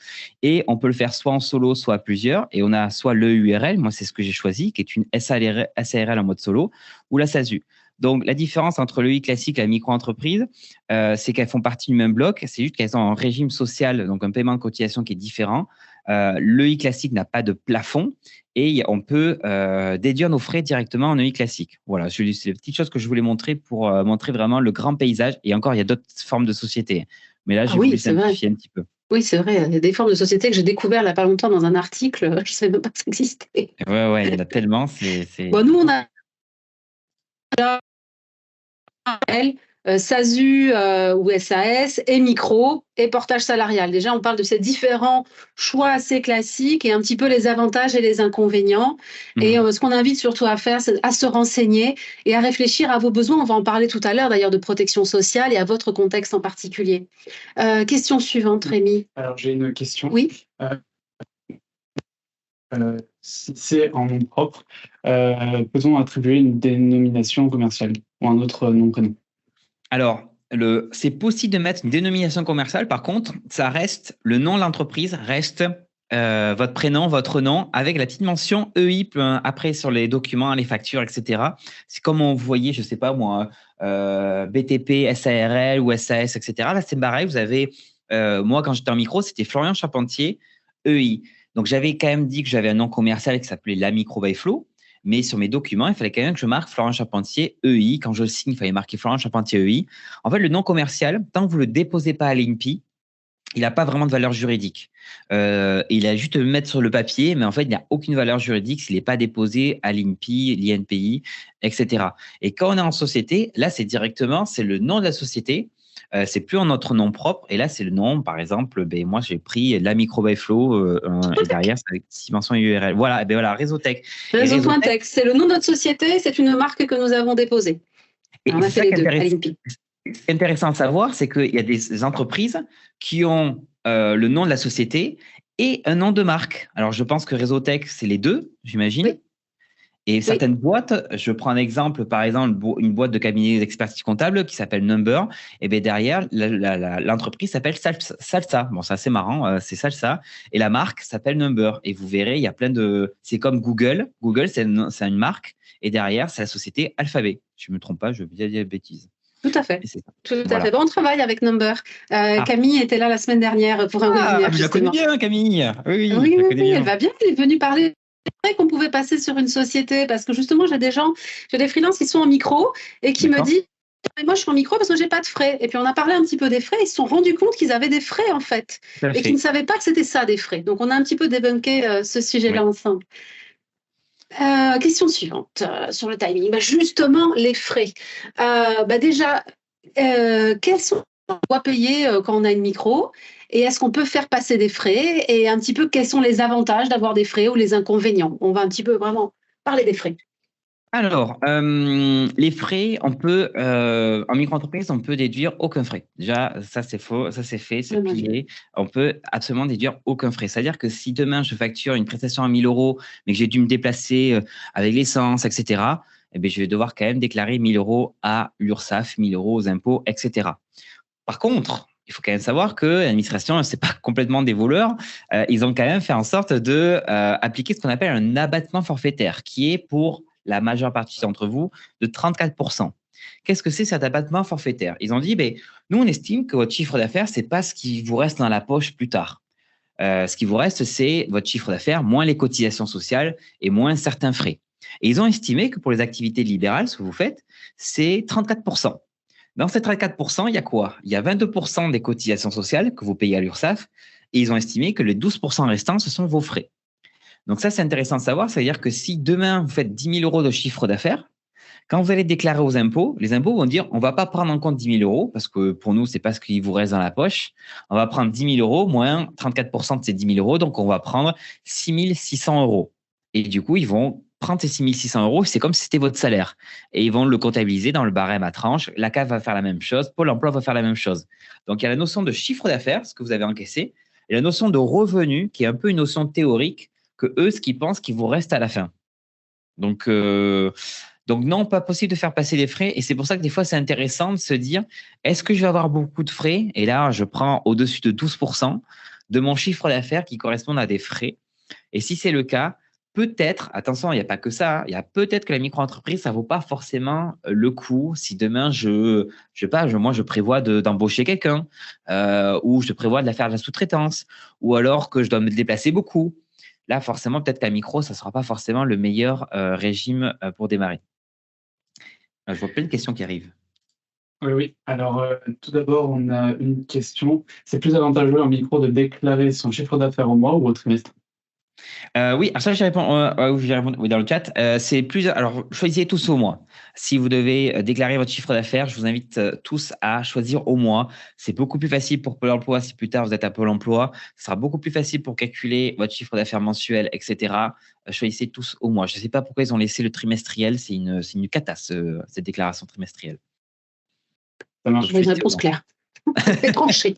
Speaker 2: Et on peut le faire soit en solo, soit à plusieurs. Et on a soit l'EURL, moi, c'est ce que j'ai choisi, qui est une SARL en mode solo, ou la SASU. Donc, la différence entre l'EI classique et la micro-entreprise, c'est qu'elles font partie du même bloc. C'est juste qu'elles ont un régime social, donc un paiement de cotisation qui est différent. L'EI classique n'a pas de plafond et on peut déduire nos frais directement en EI classique. Voilà, c'est les petites choses que je voulais montrer pour montrer vraiment le grand paysage. Et encore, il y a d'autres formes de sociétés. Mais là, j'ai voulu simplifier un petit peu.
Speaker 1: Oui, c'est vrai. Il y a des formes de société que j'ai découvert il n'y a pas longtemps dans un article. Je ne savais même pas que ça existait.
Speaker 2: Ouais, il y en a tellement.
Speaker 1: Bon, nous, on a SASU ou SAS et micro et portage salarial. Déjà, on parle de ces différents choix assez classiques et un petit peu les avantages et les inconvénients. Et ce qu'on invite surtout à faire, c'est à se renseigner et à réfléchir à vos besoins. On va en parler tout à l'heure d'ailleurs de protection sociale et à votre contexte en particulier. Question suivante, Rémi.
Speaker 3: Alors, j'ai une question.
Speaker 1: Oui.
Speaker 3: Si c'est en nom propre, peut-on attribuer une dénomination commerciale ou un autre nom-prénom?
Speaker 2: Alors, c'est possible de mettre une dénomination commerciale. Par contre, le nom de l'entreprise reste votre prénom, votre nom, avec la petite mention EI après sur les documents, les factures, etc. C'est comme on voyait, je ne sais pas moi, BTP, SARL ou SAS, etc. Là, c'est pareil. Vous avez, moi, quand j'étais en micro, c'était Florian Charpentier, EI. Donc, j'avais quand même dit que j'avais un nom commercial qui s'appelait La Micro by Flo. Mais sur mes documents, il fallait quand même que je marque Florian Charpentier EI. Quand je le signe, il fallait marquer Florian Charpentier EI. En fait, le nom commercial, tant que vous ne le déposez pas à l'INPI, il n'a pas vraiment de valeur juridique. Il a juste à le mettre sur le papier, mais en fait, il n'a aucune valeur juridique s'il n'est pas déposé à l'INPI, l'INPI, etc. Et quand on est en société, là, c'est le nom de la société. C'est plus en notre nom propre. Et là, c'est le nom, par exemple, moi, j'ai pris La Micro by Flo et derrière, c'est avec 6 mentions URL. Voilà, voilà, Réseautech.
Speaker 1: Réseau.tech, c'est le nom de notre société, c'est une marque que nous avons déposée.
Speaker 2: Et on a fait les deux à l'INPI. Ce qui est intéressant à savoir, c'est qu'il y a des entreprises qui ont le nom de la société et un nom de marque. Alors, je pense que Réseautech, c'est les deux, j'imagine. Oui. Et certaines boîtes, je prends un exemple, par exemple, une boîte de cabinet d'expertise comptable qui s'appelle Number, et bien derrière, l'entreprise s'appelle Salsa. Bon, c'est assez marrant, c'est Salsa. Et la marque s'appelle Number. Et vous verrez, il y a plein de… C'est comme Google. Google, c'est une marque. Et derrière, c'est la société Alphabet. Je ne me trompe pas, je vais dire des bêtises.
Speaker 1: Tout à fait. Tout à fait. Bon, on travaille avec Number. Camille était là la semaine dernière pour un webinaire.
Speaker 2: Je la connais bien, Camille. Oui,
Speaker 1: elle va bien. Elle est venue parler qu'on pouvait passer sur une société parce que justement, j'ai des freelances qui sont en micro et qui me disent moi, je suis en micro parce que j'ai pas de frais. Et puis, on a parlé un petit peu des frais. Ils se sont rendus compte qu'ils avaient des frais, en fait, et qu'ils ne savaient pas que c'était ça, des frais. Donc, on a un petit peu débunké ce sujet-là ensemble. Question suivante sur le timing. Justement, les frais. Déjà, quels sont les frais qu'on doit payer quand on a une micro? Et est-ce qu'on peut faire passer des frais? Et un petit peu, quels sont les avantages d'avoir des frais ou les inconvénients? On va un petit peu vraiment parler des frais.
Speaker 2: Alors, les frais, on peut, en micro-entreprise, on peut déduire aucun frais. Déjà, ça, c'est faux, ça, c'est fait, c'est plié. On peut absolument déduire aucun frais. C'est-à-dire que si demain, je facture une prestation à 1 000 €, mais que j'ai dû me déplacer avec l'essence, etc., eh bien, je vais devoir quand même déclarer 1 000 € à l'URSSAF, 1 000 € aux impôts, etc. Par contre, il faut quand même savoir que l'administration, ce n'est pas complètement des voleurs. Ils ont quand même fait en sorte d'appliquer ce qu'on appelle un abattement forfaitaire, qui est pour la majeure partie d'entre vous de 34%. Qu'est-ce que c'est cet abattement forfaitaire? Ils ont dit, nous, on estime que votre chiffre d'affaires, ce n'est pas ce qui vous reste dans la poche plus tard. Ce qui vous reste, c'est votre chiffre d'affaires, moins les cotisations sociales et moins certains frais. Et ils ont estimé que pour les activités libérales, ce que vous faites, c'est 34%. Dans ces 34%, il y a quoi? Il y a 22% des cotisations sociales que vous payez à l'URSSAF et ils ont estimé que les 12% restants, ce sont vos frais. Donc ça, c'est intéressant de savoir. C'est-à-dire que si demain, vous faites 10 000 € de chiffre d'affaires, quand vous allez déclarer aux impôts, les impôts vont dire on ne va pas prendre en compte 10 000 € parce que pour nous, ce n'est pas ce qui vous reste dans la poche. On va prendre 10 000 € moins 34% de ces 10 000 €. Donc, on va prendre 6 600 €. Et du coup, ils vont prendre ces 6 600 €, c'est comme si c'était votre salaire. Et ils vont le comptabiliser dans le barème à tranche. La CAF va faire la même chose. Pôle emploi va faire la même chose. Donc, il y a la notion de chiffre d'affaires, ce que vous avez encaissé, et la notion de revenu, qui est un peu une notion théorique que eux, ce qu'ils pensent qu'il vous reste à la fin. Donc non, pas possible de faire passer les frais. Et c'est pour ça que des fois, c'est intéressant de se dire, est-ce que je vais avoir beaucoup de frais? Et là, je prends au-dessus de 12% de mon chiffre d'affaires qui correspondent à des frais. Et si c'est le cas, peut-être, attention, il n'y a pas que ça, il y a peut-être que la micro-entreprise, ça ne vaut pas forcément le coup si demain, moi, je prévois d'embaucher quelqu'un ou je prévois de la faire de la sous-traitance ou alors que je dois me déplacer beaucoup. Là, forcément, peut-être qu'un micro, ça ne sera pas forcément le meilleur régime pour démarrer. Je vois plein de questions qui arrivent.
Speaker 3: Oui, oui. Alors, tout d'abord, on a une question. C'est plus avantageux en micro de déclarer son chiffre d'affaires au mois ou au trimestre?
Speaker 2: Oui, alors ça, j'y réponds, oui, dans le chat. C'est plus. Alors, choisissez tous au mois. Si vous devez déclarer votre chiffre d'affaires, je vous invite tous à choisir au mois. C'est beaucoup plus facile pour Pôle emploi. Si plus tard vous êtes à Pôle emploi, ce sera beaucoup plus facile pour calculer votre chiffre d'affaires mensuel, etc. Choisissez tous au mois. Je ne sais pas pourquoi ils ont laissé le trimestriel. C'est une catasse, cette déclaration trimestrielle.
Speaker 3: Ça marche.
Speaker 1: Une réponse claire. C'est tranché.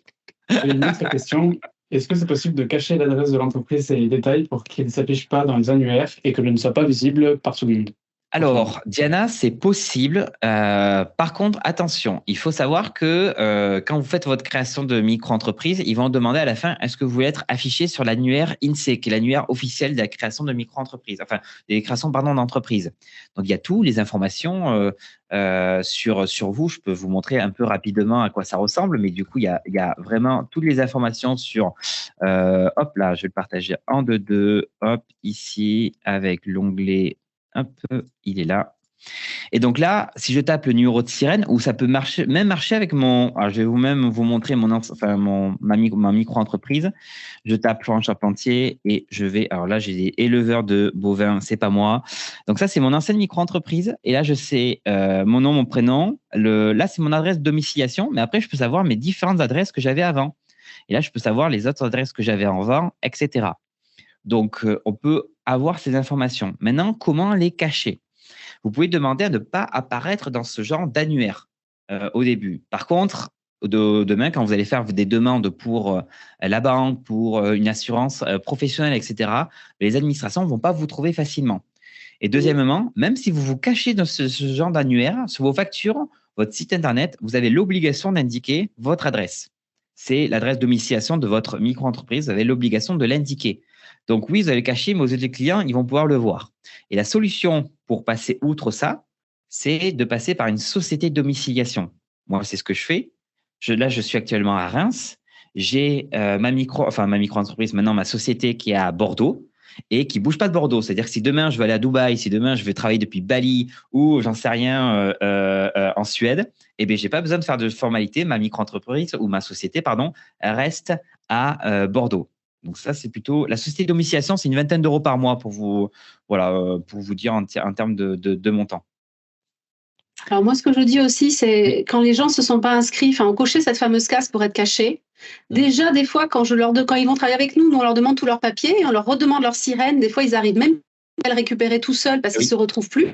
Speaker 3: Une autre question. Est-ce que c'est possible de cacher l'adresse de l'entreprise et les détails pour qu'il ne s'affiche pas dans les annuaires et que je ne sois pas visible par tout le monde?
Speaker 2: Alors, Diana, c'est possible. Par contre, attention, il faut savoir que quand vous faites votre création de micro-entreprise, ils vont demander à la fin, est-ce que vous voulez être affiché sur l'annuaire INSEE, qui est l'annuaire officiel de la création de micro-entreprise, enfin, des créations, pardon, d'entreprise. Donc, il y a toutes les informations sur vous. Je peux vous montrer un peu rapidement à quoi ça ressemble, mais du coup, il y a vraiment toutes les informations sur, hop là, je vais le partager en deux, hop, ici, avec l'onglet. Un peu, il est là. Et donc là, si je tape le numéro de sirène, ou ça peut marcher, même marcher avec mon. Alors, je vais vous montrer ma micro-entreprise. Je tape Florent Charpentier et je vais. Alors là, j'ai des éleveurs de bovins, c'est pas moi. Donc ça, c'est mon ancienne micro-entreprise. Et là, je sais mon nom, mon prénom. Là, c'est mon adresse de domiciliation. Mais après, je peux savoir mes différentes adresses que j'avais avant. Et là, je peux savoir les autres adresses que j'avais avant, etc. Donc, on peut avoir ces informations. Maintenant, comment les cacher? Vous pouvez demander à ne pas apparaître dans ce genre d'annuaire au début. Par contre, demain, quand vous allez faire des demandes pour la banque, pour une assurance professionnelle, etc., les administrations ne vont pas vous trouver facilement. Et deuxièmement, même si vous vous cachez dans ce genre d'annuaire, sur vos factures, votre site Internet, vous avez l'obligation d'indiquer votre adresse. C'est l'adresse domiciliation de votre micro-entreprise. Vous avez l'obligation de l'indiquer. Donc oui, vous allez le cacher, mais aux yeux des clients, ils vont pouvoir le voir. Et la solution pour passer outre ça, c'est de passer par une société de domiciliation. Moi, c'est ce que je fais. Là, je suis actuellement à Reims. J'ai ma micro-entreprise, maintenant ma société qui est à Bordeaux et qui ne bouge pas de Bordeaux. C'est-à-dire que si demain, je vais aller à Dubaï, si demain, je vais travailler depuis Bali ou j'en sais rien en Suède, eh bien, je n'ai pas besoin de faire de formalité. Ma micro-entreprise ou ma société, pardon, reste à Bordeaux. Donc ça, c'est plutôt la société de domiciliation, c'est une vingtaine d'euros par mois pour vous, voilà, pour vous dire en termes de montant.
Speaker 1: Alors moi, ce que je dis aussi, c'est quand les gens ne se sont pas inscrits, ont coché cette fameuse case pour être cachés. Déjà, des fois, quand ils vont travailler avec nous, on leur demande tous leurs papiers et on leur redemande leur sirène. Des fois, ils arrivent même à le récupérer tout seuls parce qu'ils ne se retrouvent plus.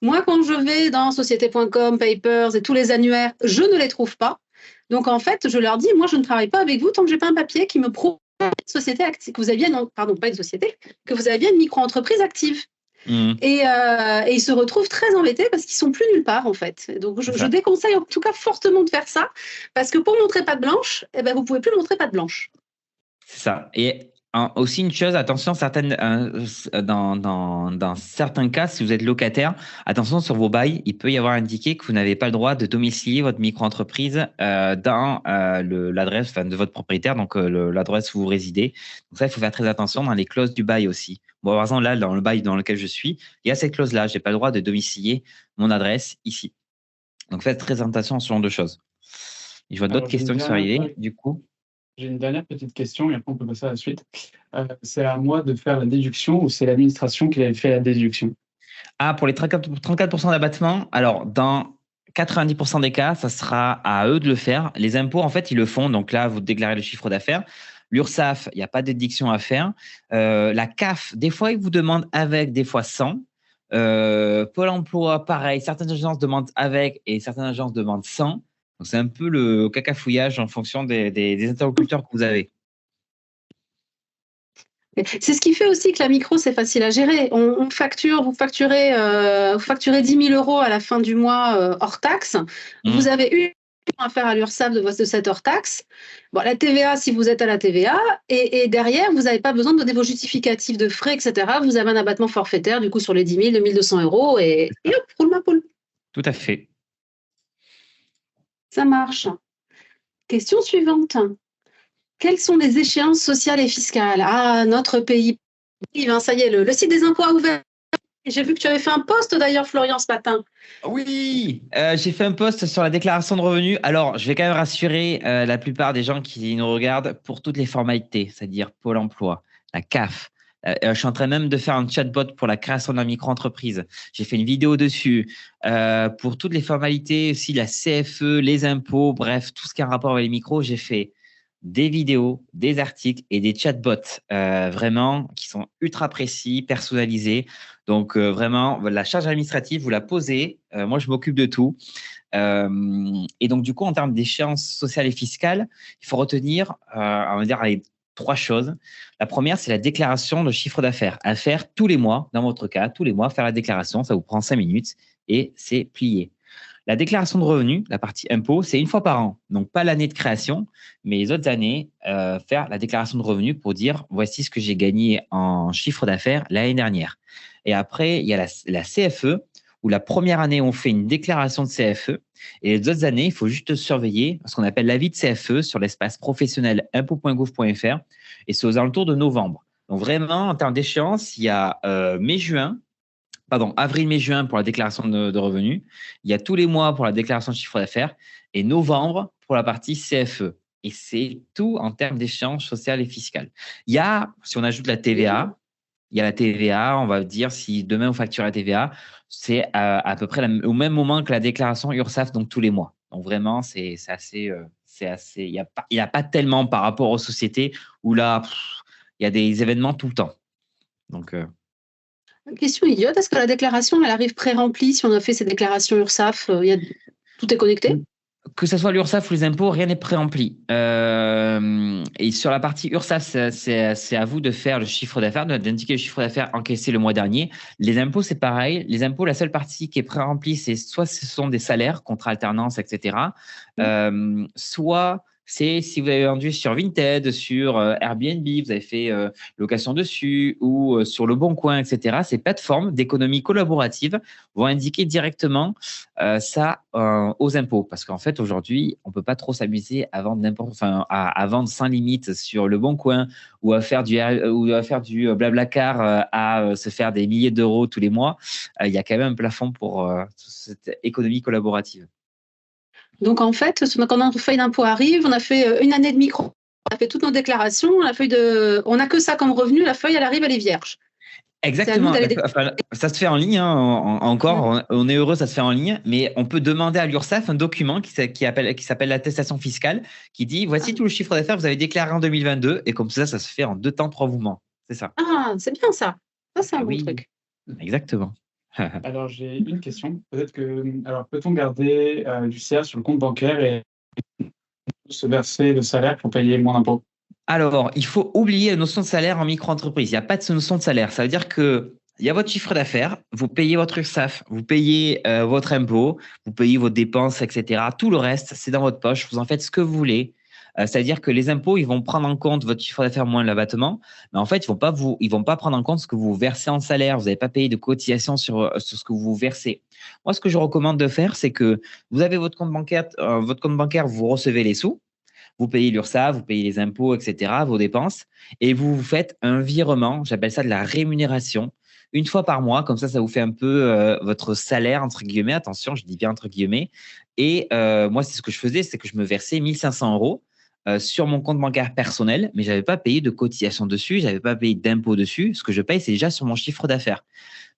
Speaker 1: Moi, quand je vais dans société.com, Papers et tous les annuaires, je ne les trouve pas. Donc, en fait, je leur dis, moi, je ne travaille pas avec vous tant que je n'ai pas un papier qui me prouve une société active, que vous avez bien, pardon, pas une société, que vous avez bien une micro-entreprise active. Et ils se retrouvent très embêtés parce qu'ils ne sont plus nulle part, en fait. Donc, je déconseille en tout cas fortement de faire ça parce que pour montrer patte blanche, vous ne pouvez plus montrer patte blanche.
Speaker 2: C'est ça. Et aussi une chose, attention, dans certains cas, si vous êtes locataire, attention sur vos bails, il peut y avoir indiqué que vous n'avez pas le droit de domicilier votre micro-entreprise dans l'adresse de votre propriétaire, donc l'adresse où vous résidez. Donc ça, il faut faire très attention dans les clauses du bail aussi. Moi, par exemple, là, dans le bail dans lequel je suis, il y a cette clause-là, je n'ai pas le droit de domicilier mon adresse ici. Donc faites très attention à ce genre de choses. Et je vois d'autres questions qui sont arrivées, du coup.
Speaker 3: J'ai une dernière petite question et après on peut passer à la suite. C'est à moi de faire la déduction ou c'est l'administration qui avait fait la déduction?
Speaker 2: Ah, pour les 34% d'abattement, alors dans 90% des cas, ça sera à eux de le faire. Les impôts, en fait, ils le font. Donc là, vous déclarez le chiffre d'affaires. L'URSSAF, il n'y a pas de déduction à faire. La CAF, des fois, ils vous demandent avec, des fois sans. Pôle emploi, pareil. Certaines agences demandent avec et certaines agences demandent sans. Donc, c'est un peu le cacafouillage en fonction des interlocuteurs que vous avez.
Speaker 1: C'est ce qui fait aussi que la micro, c'est facile à gérer. Vous facturez 10 000 euros à la fin du mois hors taxe. Vous avez à faire à l'URSSAF de cette hors taxe. Bon, la TVA, si vous êtes à la TVA, et derrière, vous n'avez pas besoin de donner vos justificatifs de frais, etc. Vous avez un abattement forfaitaire, du coup, sur les 10 000, 2 200 euros, et hop, roule ma poule.
Speaker 2: Tout à fait.
Speaker 1: Ça marche. Question suivante. Quelles sont les échéances sociales et fiscales? Ah, notre pays. Ça y est, le site des impôts a ouvert. J'ai vu que tu avais fait un post d'ailleurs, Florian, ce matin.
Speaker 2: Oui, j'ai fait un post sur la déclaration de revenus. Alors, je vais quand même rassurer la plupart des gens qui nous regardent pour toutes les formalités, c'est-à-dire Pôle emploi, la CAF. Je suis en train même de faire un chatbot pour la création de la micro-entreprise. J'ai fait une vidéo dessus. Pour toutes les formalités, aussi la CFE, les impôts, bref, tout ce qui a un rapport avec les micros, j'ai fait des vidéos, des articles et des chatbots vraiment qui sont ultra précis, personnalisés. Donc vraiment, la charge administrative, vous la posez. Moi, je m'occupe de tout. Et donc, du coup, en termes d'échéances sociales et fiscales, il faut retenir, on va dire, les 3 choses. La première, c'est la déclaration de chiffre d'affaires. À faire tous les mois, dans votre cas, tous les mois, faire la déclaration. Ça vous prend 5 minutes et c'est plié. La déclaration de revenus, la partie impôt, c'est une fois par an. Donc, pas l'année de création, mais les autres années, faire la déclaration de revenus pour dire voici ce que j'ai gagné en chiffre d'affaires l'année dernière. Et après, il y a la CFE, où la première année, on fait une déclaration de CFE. Et les autres années, il faut juste surveiller ce qu'on appelle l'avis de CFE sur l'espace professionnel impôt.gouv.fr. Et c'est aux alentours de novembre. Donc, vraiment, en termes d'échéance, il y a avril, mai, juin pour la déclaration de revenus. Il y a tous les mois pour la déclaration de chiffre d'affaires et novembre pour la partie CFE. Et c'est tout en termes d'échéance sociale et fiscale. Il y a, si on ajoute la TVA, il y a la TVA, on va dire si demain on facture la TVA, c'est à peu près au même moment que la déclaration URSSAF, donc tous les mois. Donc vraiment, c'est assez, il n'y a pas tellement par rapport aux sociétés où là, il y a des événements tout le temps. Donc,
Speaker 1: Question idiote, est-ce que la déclaration, elle arrive pré-remplie si on a fait ces déclarations URSSAF tout est connecté?
Speaker 2: Que ce soit l'URSSAF ou les impôts, rien n'est pré-rempli. Et sur la partie URSSAF, c'est à vous de faire le chiffre d'affaires, d'indiquer le chiffre d'affaires encaissé le mois dernier. Les impôts, c'est pareil. Les impôts, la seule partie qui est pré-remplie, c'est soit ce sont des salaires, contrats alternance, etc. Soit c'est si vous avez vendu sur Vinted, sur Airbnb, vous avez fait location dessus ou sur Le Bon Coin, etc. Ces plateformes d'économie collaborative vont indiquer directement ça aux impôts. Parce qu'en fait, aujourd'hui, on ne peut pas trop s'amuser à vendre à vendre sans limite sur Le Bon Coin ou à faire du Blablacar à se faire des milliers d'euros tous les mois. Il y a quand même un plafond pour cette économie collaborative.
Speaker 1: Donc, en fait, quand notre feuille d'impôt arrive, on a fait une année de micro, on a fait toutes nos déclarations, on n'a que ça comme revenu, la feuille, elle arrive, elle est vierge.
Speaker 2: Exactement. Enfin, ça se fait en ligne. Encore, on est heureux, ça se fait en ligne. Mais on peut demander à l'URSSAF un document qui s'appelle l'attestation fiscale, qui dit voici tout le chiffre d'affaires que vous avez déclaré en 2022. Et comme ça se fait en 2 temps, 3 mouvements. C'est ça.
Speaker 1: Ah, c'est bien ça. Ça, c'est un bon truc.
Speaker 2: Exactement.
Speaker 3: Alors, j'ai une question. Peut-on garder du CA sur le compte bancaire et se verser le salaire pour payer moins d'impôts?
Speaker 2: Alors, il faut oublier la notion de salaire en micro-entreprise. Il n'y a pas de notion de salaire. Ça veut dire que il y a votre chiffre d'affaires, vous payez votre URSSAF, vous payez votre impôt, vous payez vos dépenses, etc. Tout le reste, c'est dans votre poche. Vous en faites ce que vous voulez. C'est-à-dire que les impôts, ils vont prendre en compte votre chiffre d'affaires moins l'abattement, mais en fait, ils vont pas prendre en compte ce que vous versez en salaire. Vous n'avez pas payé de cotisation sur ce que vous versez. Moi, ce que je recommande de faire, c'est que vous avez votre compte bancaire, vous recevez les sous. Vous payez l'URSSAF, vous payez les impôts, etc., vos dépenses, et vous faites un virement, j'appelle ça de la rémunération, une fois par mois, comme ça vous fait un peu votre salaire, entre guillemets, attention, je dis bien entre guillemets, et moi, c'est ce que je faisais, c'est que je me versais 1 500 euros sur mon compte bancaire personnel, mais je n'avais pas payé de cotisation dessus, je n'avais pas payé d'impôts dessus, ce que je paye, c'est déjà sur mon chiffre d'affaires.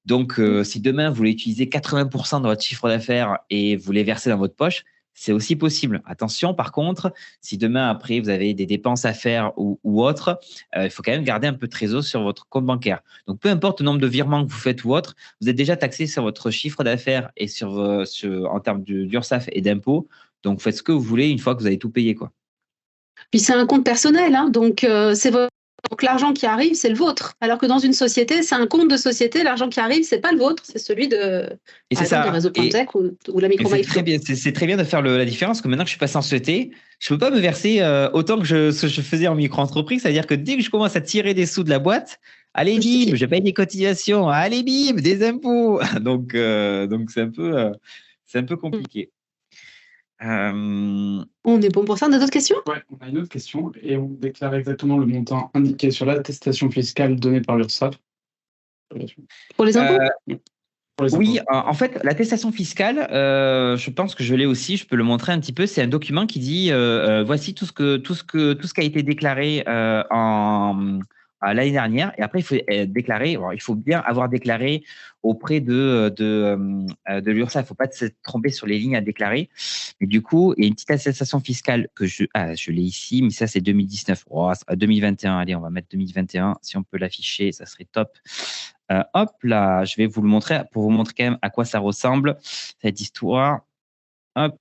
Speaker 2: Donc, si demain, vous voulez utiliser 80% de votre chiffre d'affaires et vous les versez dans votre poche, c'est aussi possible. Attention, par contre, si demain, après, vous avez des dépenses à faire ou autre, il faut quand même garder un peu de trésor sur votre compte bancaire. Donc, peu importe le nombre de virements que vous faites ou autre, vous êtes déjà taxé sur votre chiffre d'affaires et en termes d'URSSAF et d'impôts. Donc, faites ce que vous voulez une fois que vous avez tout payé, quoi.
Speaker 1: Puis, c'est un compte personnel, hein, donc c'est votre Donc l'argent qui arrive, c'est le vôtre. Alors que dans une société, c'est un compte de société, l'argent qui arrive, c'est pas le vôtre, c'est celui de,
Speaker 2: Et
Speaker 1: par
Speaker 2: c'est
Speaker 1: exemple, de
Speaker 2: ça.
Speaker 1: Réseau Plantech ou la
Speaker 2: Et c'est très
Speaker 1: micro-MyFlow.
Speaker 2: bien, c'est très bien de faire la différence, parce que maintenant que je suis passé en société, je peux pas me verser autant que ce que je faisais en micro-entreprise. C'est-à-dire que dès que je commence à tirer des sous de la boîte, allez bim, je paye des cotisations, allez bim, des impôts. Donc c'est un peu compliqué.
Speaker 1: On est bon pour ça. On a d'autres questions?
Speaker 3: Ouais, on a une autre question. Et on déclare exactement le montant indiqué sur l'attestation fiscale donnée par l'URSSAF.
Speaker 1: Pour les impôts?
Speaker 3: Pour les impôts.
Speaker 2: Oui, en fait, l'attestation fiscale, je pense que je l'ai aussi, je peux le montrer un petit peu. C'est un document qui dit voici tout ce qui a été déclaré l'année dernière. Et après, il faut déclarer. Alors, il faut bien avoir déclaré auprès de l'URSSAF. Il ne faut pas se tromper sur les lignes à déclarer. Et du coup, il y a une petite attestation fiscale que je l'ai ici, mais ça c'est 2019. Oh, 2021. Allez, on va mettre 2021. Si on peut l'afficher, ça serait top. Hop là, je vais vous le montrer pour vous montrer quand même à quoi ça ressemble, cette histoire. Hop.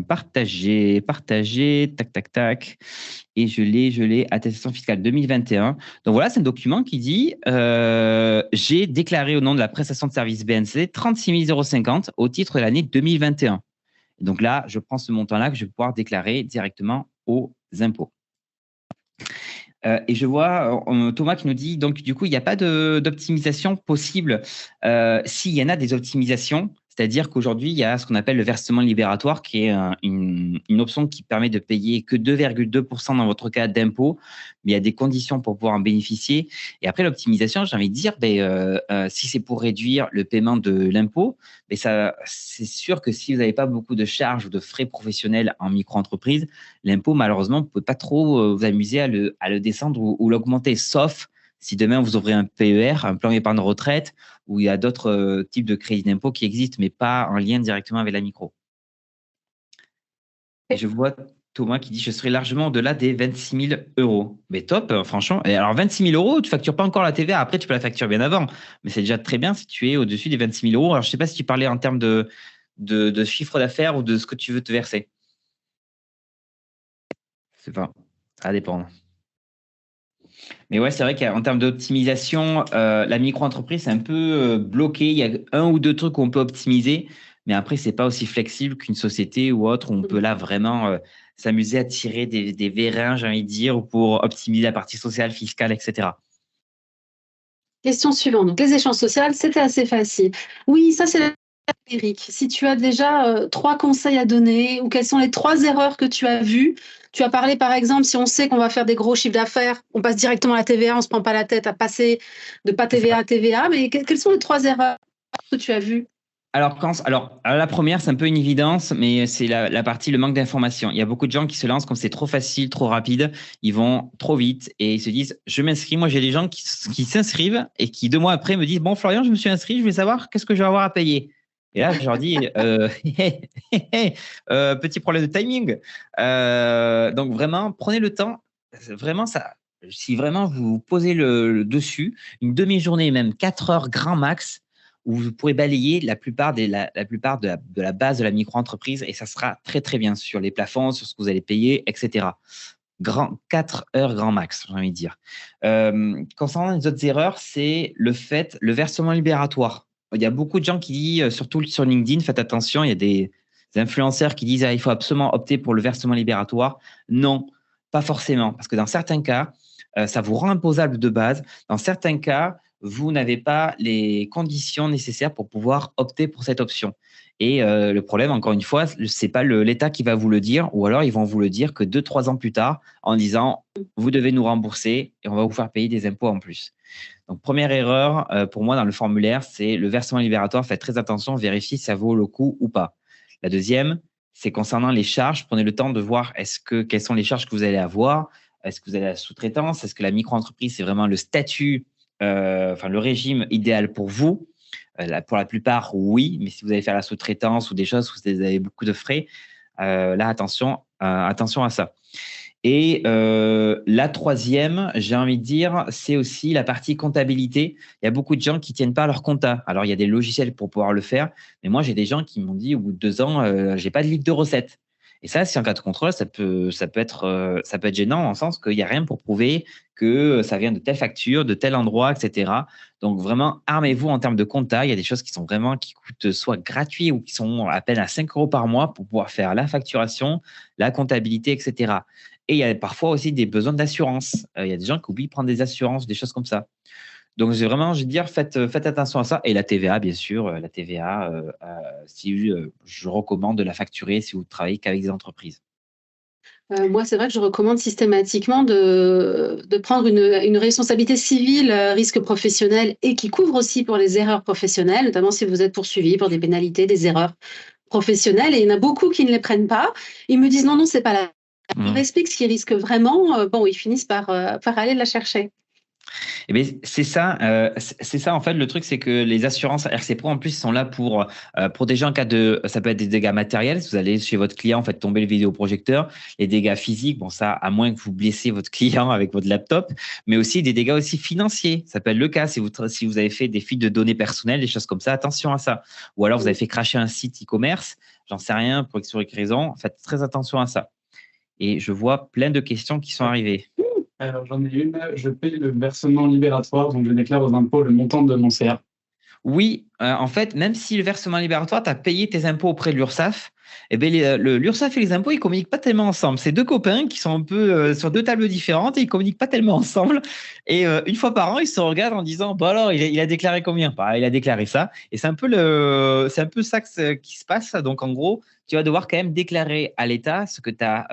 Speaker 2: Partager, tac, tac, tac. Et je l'ai, attestation fiscale 2021. Donc voilà, c'est un document qui dit j'ai déclaré au nom de la prestation de service BNC 36 050 € au titre de l'année 2021. Et donc là, je prends ce montant-là que je vais pouvoir déclarer directement aux impôts. Et je vois Thomas qui nous dit, donc du coup, il n'y a pas d'optimisation possible. S'il y en a des optimisations, c'est-à-dire qu'aujourd'hui, il y a ce qu'on appelle le versement libératoire, qui est une option qui permet de payer que 2,2% dans votre cas d'impôt, mais il y a des conditions pour pouvoir en bénéficier. Et après, l'optimisation, j'ai envie de dire, si c'est pour réduire le paiement de l'impôt, c'est sûr que si vous n'avez pas beaucoup de charges ou de frais professionnels en micro-entreprise, l'impôt, malheureusement, vous ne pouvez pas trop vous amuser à le descendre ou l'augmenter, sauf si demain vous ouvrez un PER, un plan épargne retraite, où il y a d'autres types de crédits d'impôt qui existent, mais pas en lien directement avec la micro. Et je vois Thomas qui dit je serai largement au-delà des 26 000 €. Mais top, franchement. Et alors, 26 000 €, tu ne factures pas encore la TVA. Après, tu peux la facturer bien avant. Mais c'est déjà très bien si tu es au-dessus des 26 000 €. Alors, je ne sais pas si tu parlais en termes de chiffre d'affaires ou de ce que tu veux te verser. C'est pas. Ça dépend. Mais ouais, c'est vrai qu'en termes d'optimisation, la micro-entreprise, c'est un peu bloqué. Il y a un ou deux trucs qu'on peut optimiser, mais après, c'est pas aussi flexible qu'une société ou autre où on peut là vraiment s'amuser à tirer des vérins, j'ai envie de dire, pour optimiser la partie sociale, fiscale, etc.
Speaker 1: Question suivante. Donc, les échanges sociaux, c'était assez facile. Oui, ça, c'est Eric. Si tu as déjà 3 conseils à donner ou quelles sont les 3 erreurs que tu as vues. Tu as parlé, par exemple, si on sait qu'on va faire des gros chiffres d'affaires, on passe directement à la TVA, on ne se prend pas la tête à passer de pas TVA à TVA. Mais quelles sont les 3 erreurs que tu as vues?
Speaker 2: Alors, la première, c'est un peu une évidence, mais c'est la partie, le manque d'information. Il y a beaucoup de gens qui se lancent comme c'est trop facile, trop rapide. Ils vont trop vite et ils se disent, je m'inscris. Moi, j'ai des gens qui s'inscrivent et qui 2 mois après me disent, bon, Florian, je me suis inscrit, je vais savoir qu'est-ce que je vais avoir à payer. Et là, je leur dis, petit problème de timing. Donc, vraiment, prenez le temps. Vraiment, ça, si vraiment vous posez le dessus, une demi-journée, même 4 heures grand max, où vous pourrez balayer la plupart de la base de la micro-entreprise et ça sera très, très bien sur les plafonds, sur ce que vous allez payer, etc. 4 heures grand max, j'ai envie de dire. Concernant les autres erreurs, c'est le versement libératoire. Il y a beaucoup de gens qui disent, surtout sur LinkedIn, faites attention, il y a des influenceurs qui disent il faut absolument opter pour le versement libératoire. Non, pas forcément, parce que dans certains cas, ça vous rend imposable de base. Dans certains cas, vous n'avez pas les conditions nécessaires pour pouvoir opter pour cette option. Et le problème, encore une fois, c'est pas l'État qui va vous le dire, ou alors ils vont vous le dire que 2-3 ans plus tard, en disant vous devez nous rembourser et on va vous faire payer des impôts en plus. Donc première erreur pour moi dans le formulaire, c'est le versement libératoire. Faites très attention, vérifiez si ça vaut le coup ou pas. La deuxième, c'est concernant les charges. Prenez le temps de voir quelles sont les charges que vous allez avoir. Est-ce que vous avez la sous-traitance? Est-ce que la micro-entreprise, c'est vraiment le statut, le régime idéal pour vous? Pour la plupart, oui, mais si vous allez faire la sous-traitance ou des choses où vous avez beaucoup de frais, là, attention à ça. Et la troisième, j'ai envie de dire, c'est aussi la partie comptabilité. Il y a beaucoup de gens qui ne tiennent pas leur compta. Alors, il y a des logiciels pour pouvoir le faire, mais moi, j'ai des gens qui m'ont dit au bout de 2 ans, je n'ai pas de livre de recettes. Et ça, si en cas de contrôle, ça peut être gênant en sens qu'il n'y a rien pour prouver que ça vient de telle facture, de tel endroit, etc. Donc vraiment, armez-vous en termes de compta. Il y a des choses qui coûtent soit gratuits ou qui sont à peine à 5 euros par mois pour pouvoir faire la facturation, la comptabilité, etc. Et il y a parfois aussi des besoins d'assurance. Il y a des gens qui oublient de prendre des assurances, des choses comme ça. Donc, je vais dire, faites attention à ça. Et la TVA, bien sûr, la TVA, je recommande de la facturer si vous travaillez qu'avec des entreprises.
Speaker 1: Moi, c'est vrai que je recommande systématiquement de prendre une responsabilité civile, risque professionnel, et qui couvre aussi pour les erreurs professionnelles, notamment si vous êtes poursuivi pour des pénalités, des erreurs professionnelles. Et il y en a beaucoup qui ne les prennent pas. Ils me disent non, non, c'est pas là. Je leur explique ce qu'ils risquent vraiment. Bon, ils finissent par aller la chercher.
Speaker 2: Eh bien, c'est ça en fait. Le truc, c'est que les assurances RC Pro en plus sont là pour protéger en cas de, ça peut être des dégâts matériels. Si vous allez chez votre client, faites tomber le vidéoprojecteur, les dégâts physiques, bon ça, à moins que vous blessiez votre client avec votre laptop, mais aussi des dégâts aussi financiers. Ça peut être le cas si vous avez fait des fuites de données personnelles, des choses comme ça. Attention à ça. Ou alors vous avez fait crasher un site e-commerce, j'en sais rien pour X ou Y raison. Faites très attention à ça. Et je vois plein de questions qui sont arrivées.
Speaker 3: Alors, j'en ai une. Je paye le versement libératoire, donc je déclare aux impôts le montant de mon CA.
Speaker 2: Oui, en fait, même si le versement libératoire, tu as payé tes impôts auprès de l'URSSAF, eh bien, l'URSSAF et les impôts, ils communiquent pas tellement ensemble. C'est deux copains qui sont un peu sur deux tables différentes et ils communiquent pas tellement ensemble. Et une fois par an, ils se regardent en disant, bon alors, il a déclaré combien? Bah, il a déclaré ça. Et c'est un peu ça qui se passe. Donc, en gros, tu vas devoir quand même déclarer à l'État ce que tu as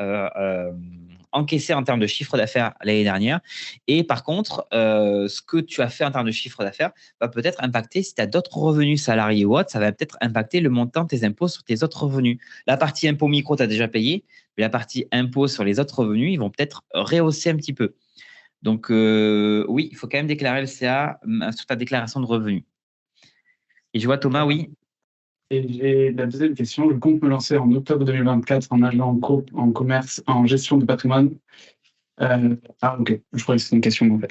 Speaker 2: encaissé en termes de chiffre d'affaires l'année dernière. Et par contre, ce que tu as fait en termes de chiffre d'affaires va peut-être impacter, si tu as d'autres revenus salariés ou autres, ça va peut-être impacter le montant de tes impôts sur tes autres revenus. La partie impôt micro, tu as déjà payé, mais la partie impôt sur les autres revenus, ils vont peut-être rehausser un petit peu. Donc, oui, il faut quand même déclarer le CA sur ta déclaration de revenus. Et je vois Thomas, oui.
Speaker 3: Et j'ai la deuxième question. Je compte me lancer en octobre 2024 en agent en commerce, en gestion de patrimoine. Ok. Je croyais que c'était une question, en fait.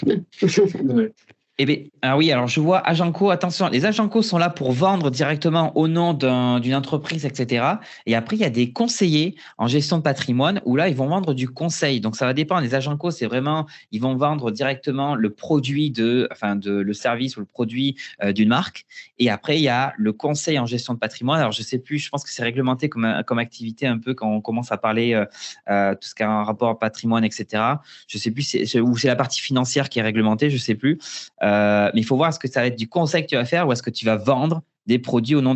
Speaker 3: Désolé.
Speaker 2: Eh bien, oui, alors je vois Agenco, attention, les Agenco sont là pour vendre directement au nom d'une entreprise, etc. Et après, il y a des conseillers en gestion de patrimoine où là, ils vont vendre du conseil. Donc, ça va dépendre. Les Agenco, c'est vraiment, ils vont vendre directement le produit le service ou le produit d'une marque. Et après, il y a le conseil en gestion de patrimoine. Alors, je sais plus, je pense que c'est réglementé comme activité un peu quand on commence à parler tout ce qui a un rapport à patrimoine, etc. Je sais plus, ou c'est la partie financière qui est réglementée, je sais plus. Mais il faut voir, est-ce que ça va être du conseil que tu vas faire ou est-ce que tu vas vendre des produits au nom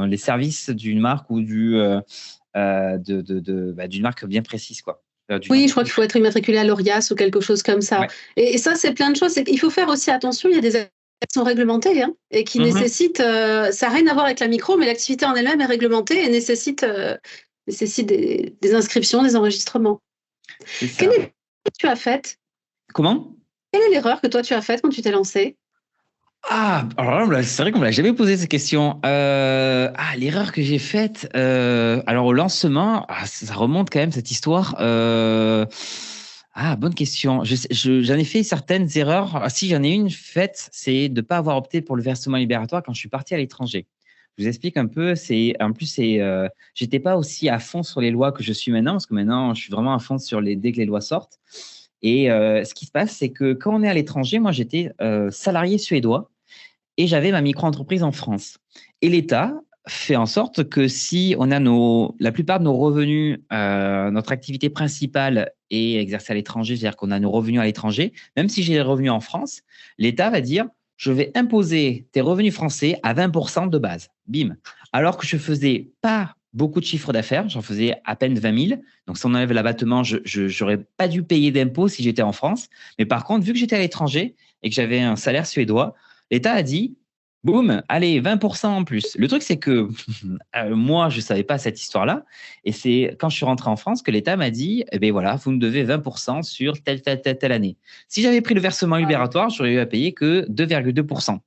Speaker 2: les services d'une marque ou d'une marque bien précise, quoi.
Speaker 1: Oui, je crois qu'il faut être immatriculé à l'ORIAS ou quelque chose comme ça. Ouais. Et ça, c'est plein de choses. Il faut faire aussi attention, il y a des activités qui sont réglementées et qui nécessitent, ça n'a rien à voir avec la micro, mais l'activité en elle-même est réglementée et nécessite des inscriptions, des enregistrements. Quelle erreur que tu as faite?
Speaker 2: Comment?
Speaker 1: Quelle est l'erreur que toi tu as faite quand tu t'es lancé?
Speaker 2: Alors là, c'est vrai qu'on ne me l'a jamais posé cette question. L'erreur que j'ai faite. Alors au lancement, ça remonte quand même cette histoire. Bonne question. J'en ai fait certaines erreurs. Si j'en ai une faite, c'est de ne pas avoir opté pour le versement libératoire quand je suis parti à l'étranger. Je vous explique un peu. J'étais pas aussi à fond sur les lois que je suis maintenant, parce que maintenant, je suis vraiment à fond dès que les lois sortent. Et ce qui se passe, c'est que quand on est à l'étranger, moi, j'étais salarié suédois et j'avais ma micro-entreprise en France. Et l'État fait en sorte que si on a la plupart de nos revenus, notre activité principale est exercée à l'étranger, c'est-à-dire qu'on a nos revenus à l'étranger, même si j'ai des revenus en France, l'État va dire « je vais imposer tes revenus français à 20% de base ». Bim. Alors que je faisais pas beaucoup de chiffre d'affaires, j'en faisais à peine 20 000. Donc, si on enlève l'abattement, je n'aurais pas dû payer d'impôts si j'étais en France. Mais par contre, vu que j'étais à l'étranger et que j'avais un salaire suédois, l'État a dit, boum, allez, 20% en plus. Le truc, c'est que moi, je ne savais pas cette histoire-là. Et c'est quand je suis rentré en France que l'État m'a dit, eh bien voilà, vous me devez 20% sur telle année. Si j'avais pris le versement libératoire, j'aurais eu à payer que 2,2%.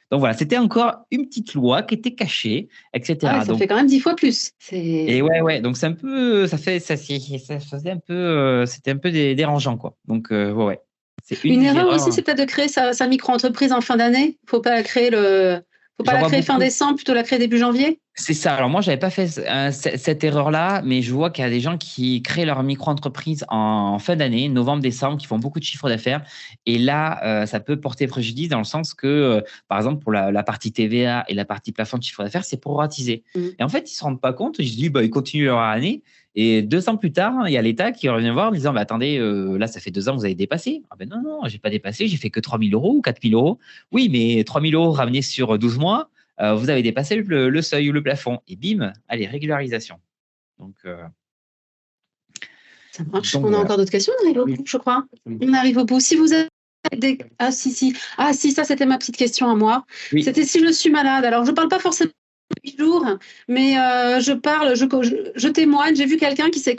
Speaker 2: Donc voilà, c'était encore une petite loi qui était cachée, etc.
Speaker 1: Ça fait quand même 10 fois plus.
Speaker 2: Et ouais, donc c'est un peu, c'était un peu dérangeant, quoi. Donc ouais.
Speaker 1: Une erreur aussi, c'est peut-être de créer sa micro-entreprise en fin d'année. Il ne faut pas créer Faut pas
Speaker 2: J'en
Speaker 1: la
Speaker 2: vois
Speaker 1: créer fin
Speaker 2: beaucoup.
Speaker 1: décembre, plutôt la créer début janvier?
Speaker 2: C'est ça. Alors moi, j'avais pas fait cette erreur-là, mais je vois qu'il y a des gens qui créent leur micro-entreprise en fin d'année, novembre, décembre, qui font beaucoup de chiffres d'affaires. Et là, ça peut porter préjudice dans le sens que, par exemple, pour la partie TVA et la partie plafond de chiffre d'affaires, c'est proratisé. Et en fait, ils se rendent pas compte. Ils se disent, bah, ils continuent leur année. Et 2 ans plus tard, il y a l'État qui revient voir en disant, bah, attendez, là, ça fait 2 ans que vous avez dépassé. Ah ben non, non, j'ai pas dépassé, j'ai fait que 3 000 euros ou 4 000 euros. Oui, mais 3 000 euros ramenés sur 12 mois, vous avez dépassé le seuil ou le plafond. Et bim, allez, régularisation. Donc,
Speaker 1: Ça marche.
Speaker 2: donc
Speaker 1: On a
Speaker 2: voilà.
Speaker 1: encore d'autres questions? On arrive au bout, je crois. On arrive au bout. Si vous avez des... Ah, si. Ah, si, ça, c'était ma petite question à moi.
Speaker 2: Oui.
Speaker 1: C'était si je suis malade. Alors, je ne parle pas forcément de 8 jours, mais je témoigne. J'ai vu quelqu'un qui s'est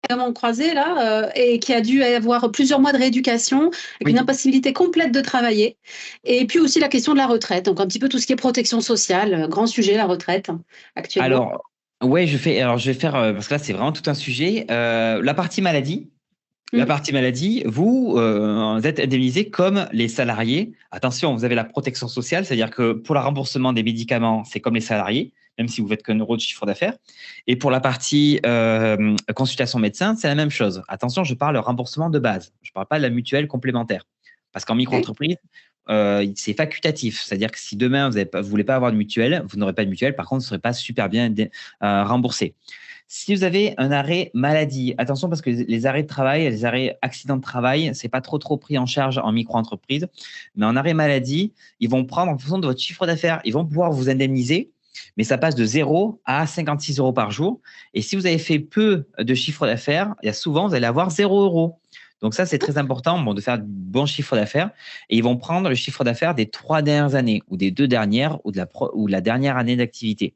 Speaker 1: carrément croisé là et qui a dû avoir plusieurs mois de rééducation avec
Speaker 2: Oui.
Speaker 1: une impossibilité complète de travailler. Et puis aussi la question de la retraite. Donc, un petit peu tout ce qui est protection sociale. Grand sujet, la retraite, actuellement.
Speaker 2: Alors, ouais, je vais faire, parce que là, c'est vraiment tout un sujet. La partie maladie. La partie maladie, vous êtes indemnisé comme les salariés. Attention, vous avez la protection sociale, c'est-à-dire que pour le remboursement des médicaments, c'est comme les salariés, même si vous faites qu'un euro de chiffre d'affaires. Et pour la partie consultation médecin, c'est la même chose. Attention, je parle remboursement de base. Je ne parle pas de la mutuelle complémentaire. Parce qu'en micro-entreprise, c'est facultatif. C'est-à-dire que si demain, vous ne voulez pas avoir de mutuelle, vous n'aurez pas de mutuelle. Par contre, vous ne serez pas super bien remboursé. Si vous avez un arrêt maladie, attention parce que les arrêts de travail, les arrêts accidents de travail, c'est pas trop pris en charge en micro-entreprise. Mais en arrêt maladie, ils vont prendre en fonction de votre chiffre d'affaires. Ils vont pouvoir vous indemniser, mais ça passe de 0 à 56 euros par jour. Et si vous avez fait peu de chiffre d'affaires, il y a souvent, vous allez avoir 0 euros. Donc ça, c'est très important de faire du bon chiffre d'affaires. Et ils vont prendre le chiffre d'affaires des 3 dernières années ou des 2 dernières ou de la dernière année d'activité.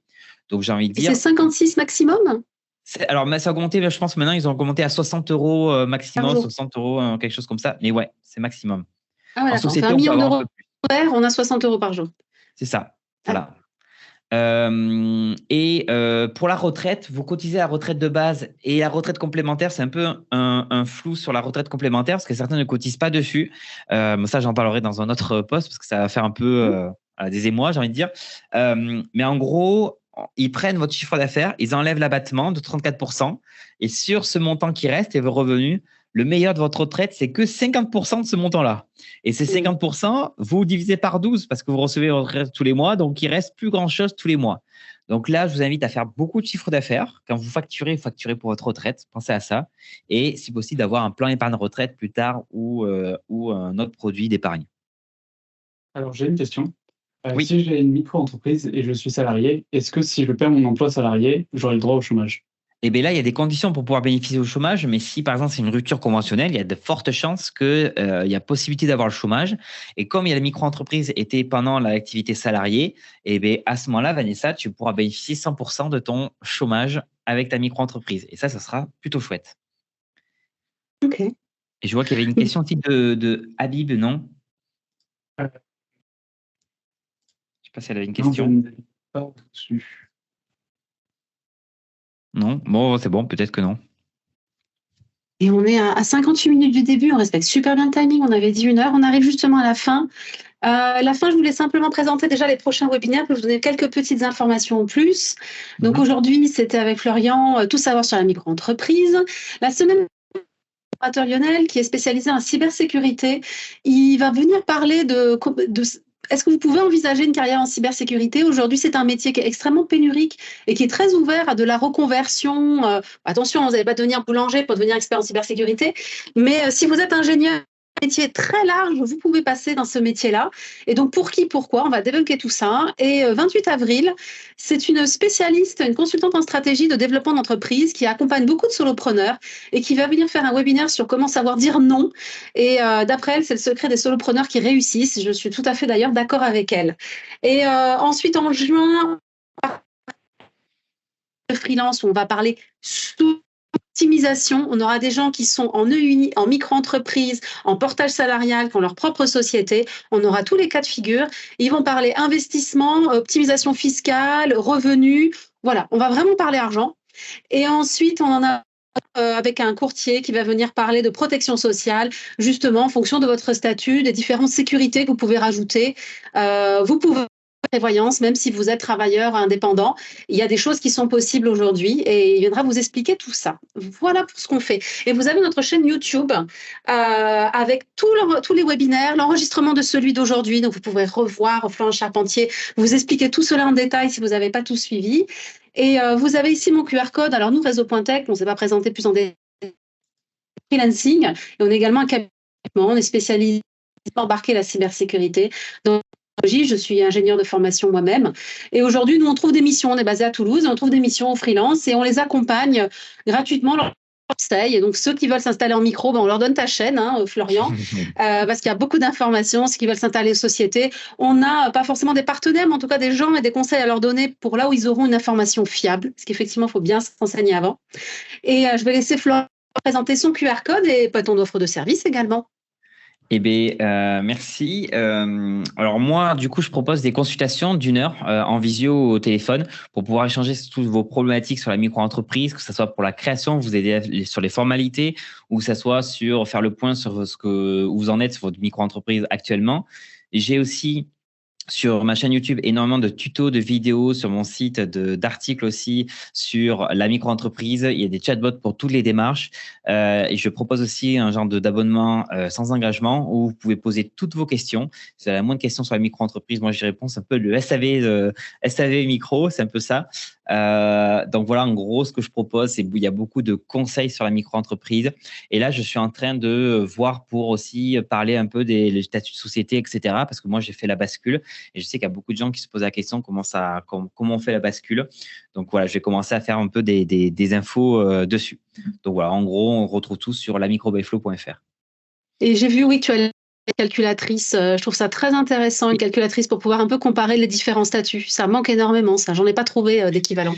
Speaker 2: Donc j'ai envie de dire…
Speaker 1: Et c'est 56 maximum?
Speaker 2: Alors, ça a augmenté, je pense maintenant, ils ont augmenté à 60 euros maximum, 60 euros, quelque chose comme ça. Mais ouais, c'est maximum.
Speaker 1: Ah ouais,
Speaker 2: en
Speaker 1: société,
Speaker 2: société,
Speaker 1: on fait 1
Speaker 2: on peut
Speaker 1: million
Speaker 2: avoir un
Speaker 1: d'euros,
Speaker 2: peu plus.
Speaker 1: on a 60 euros par jour.
Speaker 2: C'est ça. Voilà. Et pour la retraite, vous cotisez à la retraite de base et la retraite complémentaire, c'est un peu un flou sur la retraite complémentaire parce que certains ne cotisent pas dessus. Ça, j'en parlerai dans un autre post parce que ça va faire un peu des émois, j'ai envie de dire. Mais en gros, ils prennent votre chiffre d'affaires, ils enlèvent l'abattement de 34%. Et sur ce montant qui reste et vos revenus, le meilleur de votre retraite, c'est que 50% de ce montant-là. Et ces 50%, vous divisez par 12 parce que vous recevez votre retraite tous les mois. Donc, il ne reste plus grand-chose tous les mois. Donc là, je vous invite à faire beaucoup de chiffre d'affaires. Quand vous facturez pour votre retraite. Pensez à ça. Et si possible, d'avoir un plan épargne retraite plus tard ou un autre produit d'épargne.
Speaker 3: Alors, j'ai une question.
Speaker 2: Oui.
Speaker 3: Si j'ai une micro-entreprise et je suis salarié, est-ce que si je perds mon emploi salarié, j'aurai le droit au chômage?
Speaker 2: Et bien là, il y a des conditions pour pouvoir bénéficier au chômage, mais si par exemple c'est une rupture conventionnelle, il y a de fortes chances qu'il y a possibilité d'avoir le chômage. Et comme il y a la micro-entreprise était pendant l'activité salariée, et bien à ce moment-là, Vanessa, tu pourras bénéficier 100% de ton chômage avec ta micro-entreprise. Et ça sera plutôt chouette.
Speaker 1: Ok.
Speaker 2: Et je vois qu'il y avait une question aussi de Habib, non? Je ne sais pas si elle avait une question.
Speaker 3: Non, je ne pas dessus.
Speaker 2: Non, bon, c'est bon, peut-être que non.
Speaker 1: Et on est à 58 minutes du début, on respecte super bien le timing, on avait dit 1 heure, on arrive justement à la fin. La fin, je voulais simplement présenter déjà les prochains webinaires pour vous donner quelques petites informations en plus. Donc aujourd'hui, c'était avec Florian, tout savoir sur la micro-entreprise. La semaine Lionel, qui est spécialisé en cybersécurité, il va venir parler de est-ce que vous pouvez envisager une carrière en cybersécurité? Aujourd'hui, c'est un métier qui est extrêmement pénurique et qui est très ouvert à de la reconversion. Attention, vous n'allez pas devenir boulanger pour devenir expert en cybersécurité, mais si vous êtes ingénieur, métier très large, vous pouvez passer dans ce métier-là. Et donc, pour qui, pourquoi, on va débunker tout ça. Et 28 avril, c'est une spécialiste, une consultante en stratégie de développement d'entreprise qui accompagne beaucoup de solopreneurs et qui va venir faire un webinaire sur comment savoir dire non. Et d'après elle, c'est le secret des solopreneurs qui réussissent. Je suis tout à fait d'ailleurs d'accord avec elle. Et ensuite, en juin, le freelance, où on va parler optimisation. On aura des gens qui sont en EUI, en micro-entreprise, en portage salarial, qui ont leur propre société. On aura tous les cas de figure. Ils vont parler investissement, optimisation fiscale, revenus. Voilà, on va vraiment parler argent. Et ensuite, on en a avec un courtier qui va venir parler de protection sociale, justement en fonction de votre statut, des différentes sécurités que vous pouvez rajouter. Vous pouvez prévoyance, même si vous êtes travailleur indépendant. Il y a des choses qui sont possibles aujourd'hui et il viendra vous expliquer tout ça. Voilà pour ce qu'on fait. Et vous avez notre chaîne YouTube avec tous les webinaires, l'enregistrement de celui d'aujourd'hui. Donc, vous pourrez revoir Florence Charpentier, vous expliquer tout cela en détail si vous n'avez pas tout suivi. Et vous avez ici mon QR code. Alors, nous, Réseau.tech, on ne s'est pas présenté plus en détail. Freelancing. Et on est également un cabinet. On est spécialisé dans embarquer la cybersécurité. Dans je suis ingénieure de formation moi-même. Et aujourd'hui, nous, on trouve des missions. On est basé à Toulouse. On trouve des missions en freelance et on les accompagne gratuitement. Et donc, ceux qui veulent s'installer en micro, on leur donne ta chaîne, Florian, parce qu'il y a beaucoup d'informations. Ceux qui veulent s'installer en société, on n'a pas forcément des partenaires, mais en tout cas des gens et des conseils à leur donner pour là où ils auront une information fiable. Parce qu'effectivement, il faut bien se renseigner avant. Et je vais laisser Florian présenter son QR code et ton offre de service également.
Speaker 2: Eh bien, merci. Alors moi, du coup, je propose des consultations d'1 heure en visio au téléphone pour pouvoir échanger sur toutes vos problématiques sur la micro-entreprise, que ce soit pour la création, vous aider sur les formalités, ou que ce soit sur faire le point sur où vous en êtes sur votre micro-entreprise actuellement. J'ai aussi sur ma chaîne YouTube énormément de tutos, de vidéos, sur mon site d'articles aussi sur la micro-entreprise. Il y a des chatbots pour toutes les démarches. Et je propose aussi un genre d'abonnement sans engagement où vous pouvez poser toutes vos questions. Si vous avez la moindre question sur la micro-entreprise, moi j'y réponds. C'est un peu le SAV micro, c'est un peu ça. Donc voilà, en gros, ce que je propose, c'est il y a beaucoup de conseils sur la micro-entreprise. Et là, je suis en train de voir pour aussi parler un peu des statuts de société, etc. Parce que moi, j'ai fait la bascule et je sais qu'il y a beaucoup de gens qui se posent la question comment on fait la bascule. Donc voilà, je vais commencer à faire un peu des infos dessus. Donc voilà, en gros, on retrouve tout sur lamicrobyflow.fr.
Speaker 1: Et j'ai vu, oui, que tu as une calculatrice. Je trouve ça très intéressant, une calculatrice pour pouvoir un peu comparer les différents statuts. Ça manque énormément, ça. J'en ai pas trouvé d'équivalent.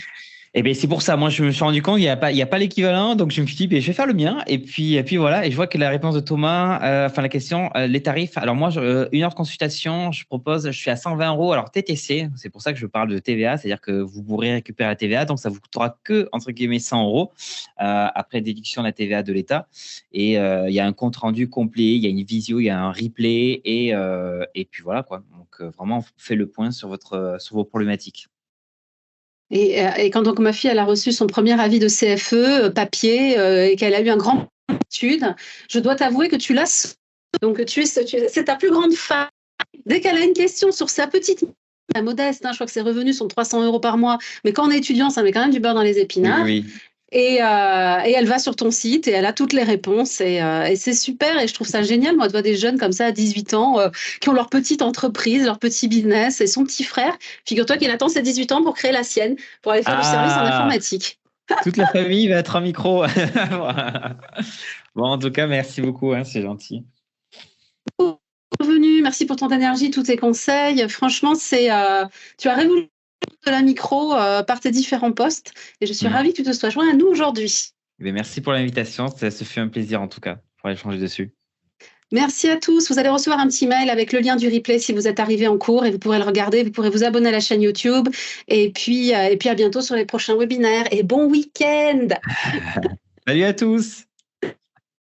Speaker 2: Eh bien, c'est pour ça. Moi, je me suis rendu compte qu'il n'y a pas l'équivalent. Donc, je me suis dit, je vais faire le mien. Et puis voilà. Et je vois que la réponse de Thomas, la question, les tarifs. Alors, moi, 1 heure de consultation, je suis à 120 € Alors, TTC, c'est pour ça que je parle de TVA. C'est-à-dire que vous pourrez récupérer la TVA. Donc, ça vous coûtera que, entre guillemets, 100 € après déduction de la TVA de l'État. Et il y a un compte rendu complet. Il y a une visio, il y a un replay. Et puis voilà, quoi. Donc, vraiment, faites le point sur vos problématiques.
Speaker 1: Et quand donc ma fille elle a reçu son premier avis de CFE papier et qu'elle a eu un grand étude, je dois t'avouer que tu l'as. Donc c'est ta plus grande fan. Dès qu'elle a une question sur sa petite modeste, je crois que ses revenus sont 300 € par mois, mais quand on est étudiant, ça met quand même du beurre dans les épinards.
Speaker 2: Oui.
Speaker 1: Et elle va sur ton site et elle a toutes les réponses et c'est super et je trouve ça génial. Moi, je vois des jeunes comme ça à 18 ans qui ont leur petite entreprise, leur petit business et son petit frère. Figure-toi qu'il attend ses 18 ans pour créer la sienne, pour aller faire du service en informatique.
Speaker 2: Toute la famille va être en micro. Bon, en tout cas, merci beaucoup, c'est gentil.
Speaker 1: Bienvenue, merci pour ton énergie, tous tes conseils. Franchement, tu as révolutionné de la micro par tes différents postes et je suis ravie que tu te sois joint à nous aujourd'hui.
Speaker 2: Merci pour l'invitation, ça se fait un plaisir en tout cas pour échanger dessus.
Speaker 1: Merci à tous. Vous allez recevoir un petit mail avec le lien du replay si vous êtes arrivé en cours et vous pourrez le regarder. Vous pourrez vous abonner à la chaîne YouTube et puis à bientôt sur les prochains webinaires et bon week-end.
Speaker 2: Salut à tous.